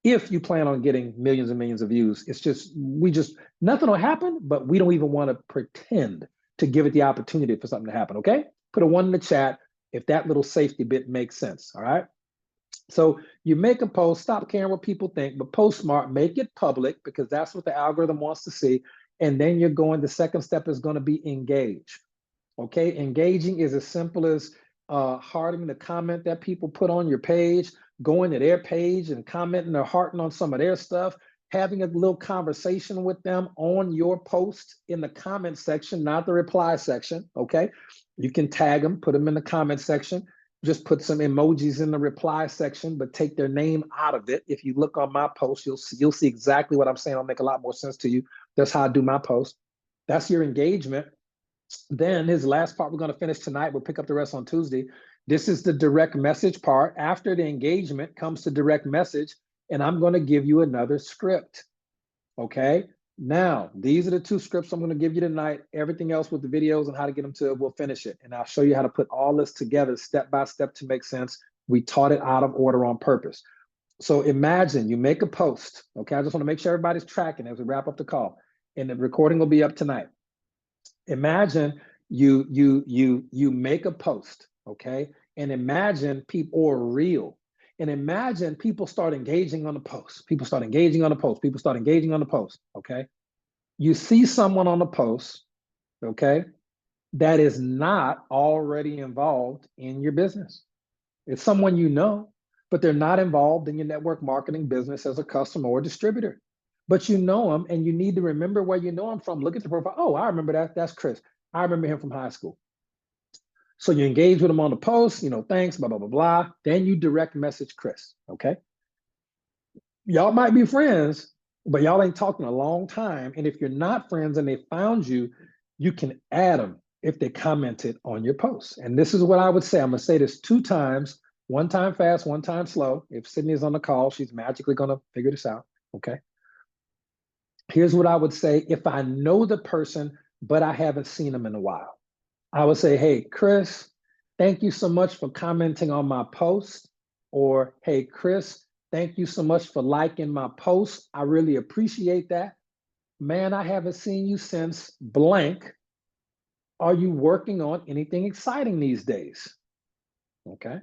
[SPEAKER 2] If you plan on getting millions and millions of views, it's just, nothing will happen, but we don't even want to pretend to give it the opportunity for something to happen, okay? Put a 1 in the chat if that little safety bit makes sense, all right? So you make a post, stop caring what people think, but post smart, make it public, because that's what the algorithm wants to see. And then the second step is going to be engage, okay? Engaging is as simple as hearting the comment that people put on your page, going to their page and commenting or hearting on some of their stuff, having a little conversation with them on your post in the comment section, not the reply section, okay? You can tag them, put them in the comment section, just put some emojis in the reply section, but take their name out of it. If you look on my post, you'll see exactly what I'm saying. It'll make a lot more sense to you. That's how I do my post. That's your engagement. Then his last part we're going to finish tonight. We'll pick up the rest on Tuesday. This is the direct message part. After the engagement comes the direct message, and I'm going to give you another script. Okay. Now, these are the 2 scripts I'm going to give you tonight. Everything else with the videos and how to get them to it, we'll finish it. And I'll show you how to put all this together step by step to make sense. We taught it out of order on purpose. So imagine you make a post. Okay. I just want to make sure everybody's tracking as we wrap up the call. And the recording will be up tonight. Imagine you make a post, okay? And imagine people, or reel, and imagine people start engaging on the post. People start engaging on the post. People start engaging on the post, okay? You see someone on the post, okay? that is not already involved in your business. It's someone you know, but they're not involved in your network marketing business as a customer or distributor. But you know them, and you need to remember where you know them from. Look at the profile. Oh, I remember that. That's Chris. I remember him from high school. So you engage with him on the post, thanks, blah, blah, blah, blah. Then you direct message Chris, okay? Y'all might be friends, but y'all ain't talking a long time. And if you're not friends and they found you, you can add them if they commented on your post. And this is what I would say. I'm gonna say this 2 times, 1 time fast, 1 time slow. If Sydney's on the call, she's magically gonna figure this out, okay? Here's what I would say if I know the person, but I haven't seen them in a while. I would say, hey, Chris, thank you so much for commenting on my post. Or, hey, Chris, thank you so much for liking my post. I really appreciate that. Man, I haven't seen you since blank. Are you working on anything exciting these days? Okay.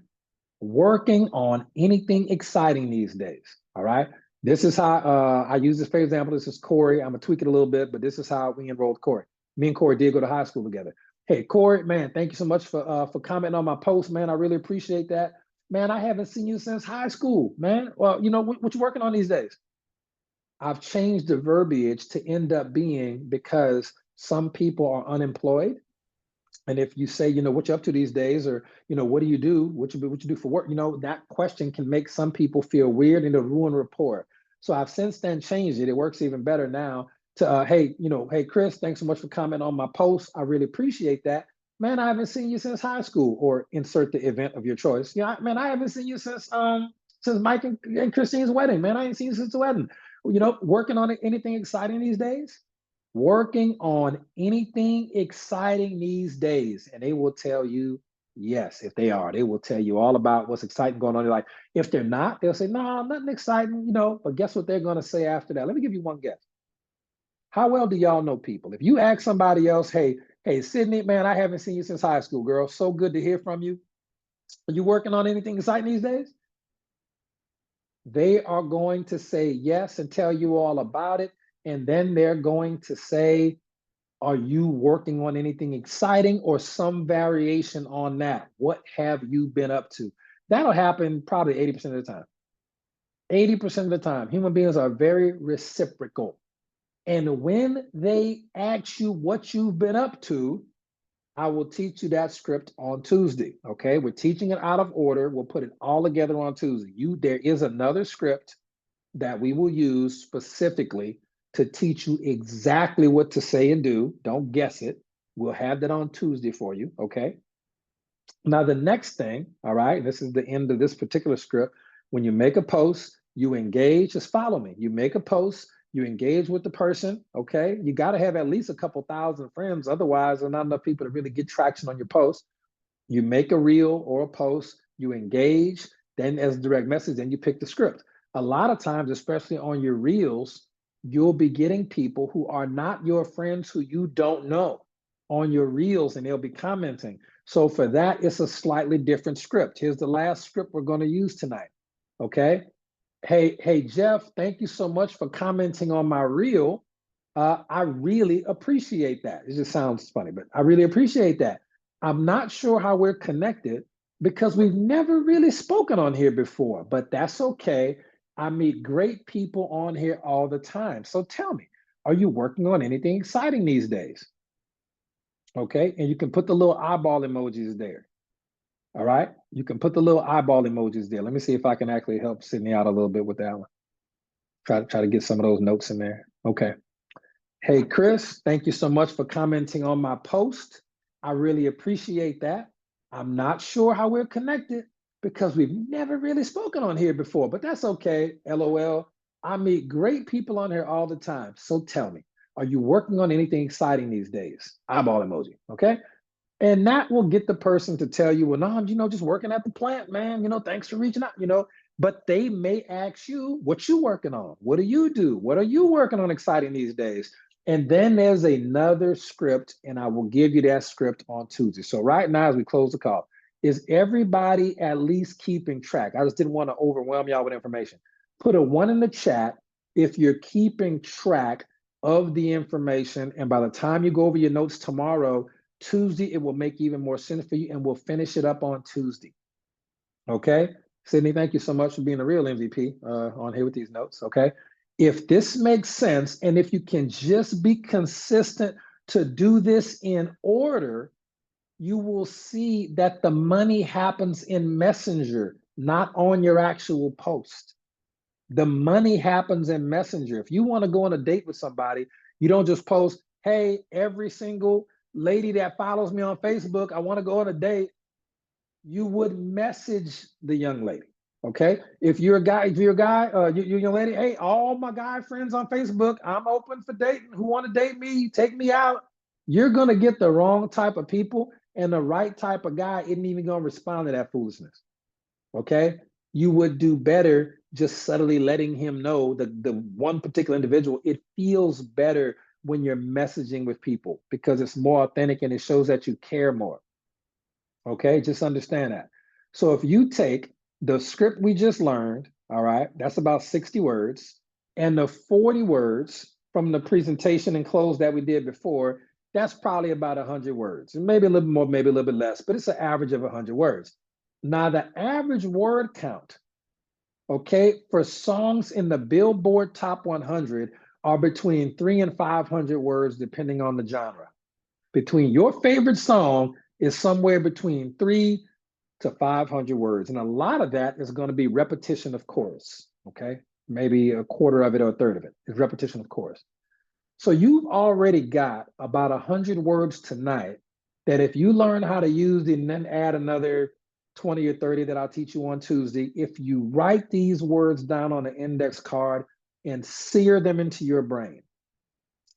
[SPEAKER 2] Working on anything exciting these days. All right. This is how I use this for example. This is Corey. I'm gonna tweak it a little bit, but this is how we enrolled Corey. Me and Corey did go to high school together. Hey, Corey, man, thank you so much for commenting on my post, man. I really appreciate that. Man, I haven't seen you since high school, man. Well, what you working on these days? I've changed the verbiage to end up being because some people are unemployed. And if you say, what you up to these days, or, what do you do? What you do for work? That question can make some people feel weird and it'll ruin rapport. So I've since then changed it. It works even better now to, hey, hey, Chris, thanks so much for commenting on my post. I really appreciate that. Man, I haven't seen you since high school, or insert the event of your choice. Man, I haven't seen you since Mike and Christine's wedding. Man, I ain't seen you since the wedding. Working on anything exciting these days? Working on anything exciting these days, and they will tell you yes. If they are, they will tell you all about what's exciting going on in your life. If they're not, they'll say no, nothing exciting, but guess what they're going to say after that? Let me give you one guess. How well do y'all know people? If you ask somebody else, hey Sydney, man, I haven't seen you since high school, girl, so good to hear from you. Are you working on anything exciting these days? They are going to say yes and tell you all about it. And then they're going to say, are you working on anything exciting, or some variation on that? What have you been up to? That'll happen probably 80% of the time. 80% of the time, human beings are very reciprocal. And when they ask you what you've been up to, I will teach you that script on Tuesday. Okay, we're teaching it out of order. We'll put it all together on Tuesday. There is another script that we will use specifically to teach you exactly what to say and do. Don't guess it. We'll have that on Tuesday for you, okay? Now, the next thing, all right, this is the end of this particular script. When you make a post, you engage, just follow me. You make a post, you engage with the person, okay? You got to have at least a couple thousand friends. Otherwise, there's not enough people to really get traction on your post. You make a reel or a post, you engage, then as a direct message, then you pick the script. A lot of times, especially on your reels, you'll be getting people who are not your friends, who you don't know, on your reels, and they'll be commenting. So for that, it's a slightly different script. Here's the last script we're going to use tonight. Okay. Hey, Jeff, thank you so much for commenting on my reel. I really appreciate that. It just sounds funny, but I really appreciate that. I'm not sure how we're connected because we've never really spoken on here before, but that's okay. I meet great people on here all the time. So tell me, are you working on anything exciting these days? Okay, and you can put the little eyeball emojis there. All right, you can put the little eyeball emojis there. Let me see if I can actually help Sydney out a little bit with that one. Try to get some of those notes in there. Okay. Hey, Chris, thank you so much for commenting on my post. I really appreciate that. I'm not sure how we're connected because we've never really spoken on here before, but that's okay. LOL. I meet great people on here all the time. So tell me, are you working on anything exciting these days? Eyeball emoji, okay? And that will get the person to tell you, well, no, just working at the plant, man. Thanks for reaching out, but they may ask you, what you working on? What do you do? What are you working on exciting these days? And then there's another script, and I will give you that script on Tuesday. So right now, as we close the call, is everybody at least keeping track? I just didn't want to overwhelm y'all with information. Put a 1 in the chat if you're keeping track of the information. And by the time you go over your notes tomorrow, Tuesday, it will make even more sense for you, and we'll finish it up on Tuesday. Okay, Sydney, thank you so much for being a real MVP on here with these notes. Okay, if this makes sense, and if you can just be consistent to do this in order, you will see that the money happens in Messenger, not on your actual post. The money happens in Messenger. If you want to go on a date with somebody, you don't just post, hey, every single lady that follows me on Facebook, I want to go on a date. You would message the young lady. Okay. If you're a guy, you're a young lady, hey, all my guy friends on Facebook, I'm open for dating. Who want to date me? Take me out. You're going to get the wrong type of people, and the right type of guy isn't even going to respond to that foolishness. Okay. You would do better just subtly letting him know, the one particular individual. It feels better when you're messaging with people because it's more authentic and it shows that you care more. Okay, just understand that. So if you take the script we just learned, all right, that's about 60 words, and the 40 words from the presentation and close that we did before, that's probably about 100 words. Maybe a little more, maybe a little bit less, but it's an average of 100 words. Now, the average word count, okay, for songs in the Billboard Top 100 are between 300 and 500 words, depending on the genre. Between your favorite song is somewhere between 300 to 500 words. And a lot of that is going to be repetition of chorus, okay? Maybe a quarter of it or a third of it is repetition of chorus. So you've already got about 100 words tonight that if you learn how to use it and then add another 20 or 30 that I'll teach you on Tuesday, if you write these words down on an index card and sear them into your brain,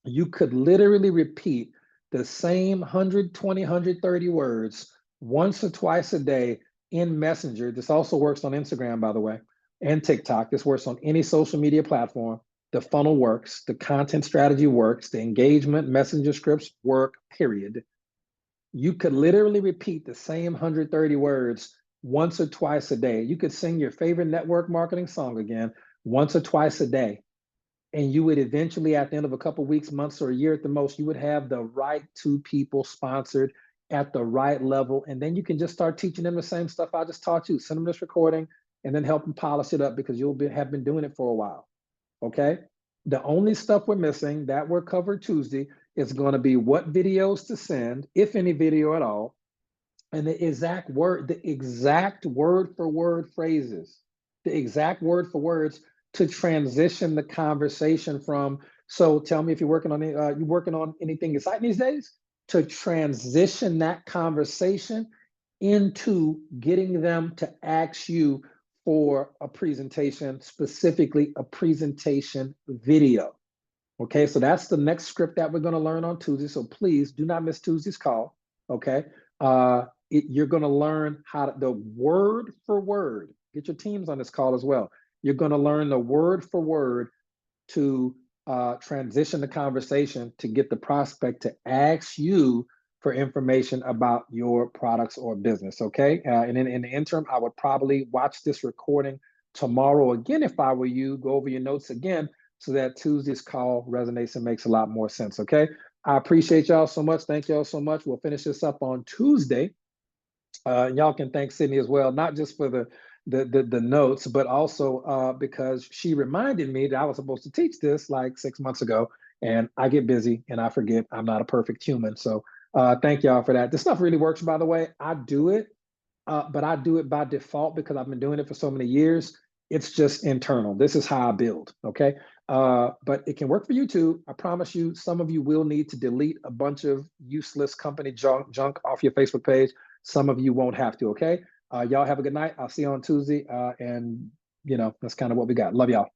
[SPEAKER 2] you could literally repeat the same 120, 130 words once or twice a day in Messenger. This also works on Instagram, by the way, and TikTok. This works on any social media platform. The funnel works, the content strategy works, the engagement Messenger scripts work, period. You could literally repeat the same 130 words once or twice a day. You could sing your favorite network marketing song again once or twice a day. And you would eventually, at the end of a couple of weeks, months, or a year at the most, you would have the right two people sponsored at the right level. And then you can just start teaching them the same stuff I just taught you. Send them this recording and then help them polish it up because you'll have been doing it for a while. Okay. The only stuff we're missing that we're covered Tuesday is going to be what videos to send, if any video at all, and the exact word for word phrases, the exact word for words to transition the conversation from. So tell me if you're working on anything exciting these days, to transition that conversation into getting them to ask you for a presentation, specifically a presentation video. Okay, so that's the next script that we're going to learn on Tuesday. So please do not miss Tuesday's call. Okay, you're going to learn how to, the word for word. Get your teams on this call as well. You're going to learn the word for word to transition the conversation to get the prospect to ask you for information about your products or business, okay? And in the interim, I would probably watch this recording tomorrow again if I were you, go over your notes again so that Tuesday's call resonates and makes a lot more sense, okay? I appreciate y'all so much. Thank y'all so much. We'll finish this up on Tuesday. Y'all can thank Sydney as well, not just for the notes, but also because she reminded me that I was supposed to teach this like 6 months ago, and I get busy and I forget. I'm not a perfect human. So thank y'all for that. This stuff really works, by the way. I do it, but I do it by default because I've been doing it for so many years. It's just internal. This is how I build, okay? But it can work for you too. I promise you, some of you will need to delete a bunch of useless company junk off your Facebook page. Some of you won't have to, okay? Y'all have a good night. I'll see you on Tuesday. And, you know, that's kind of what we got. Love y'all.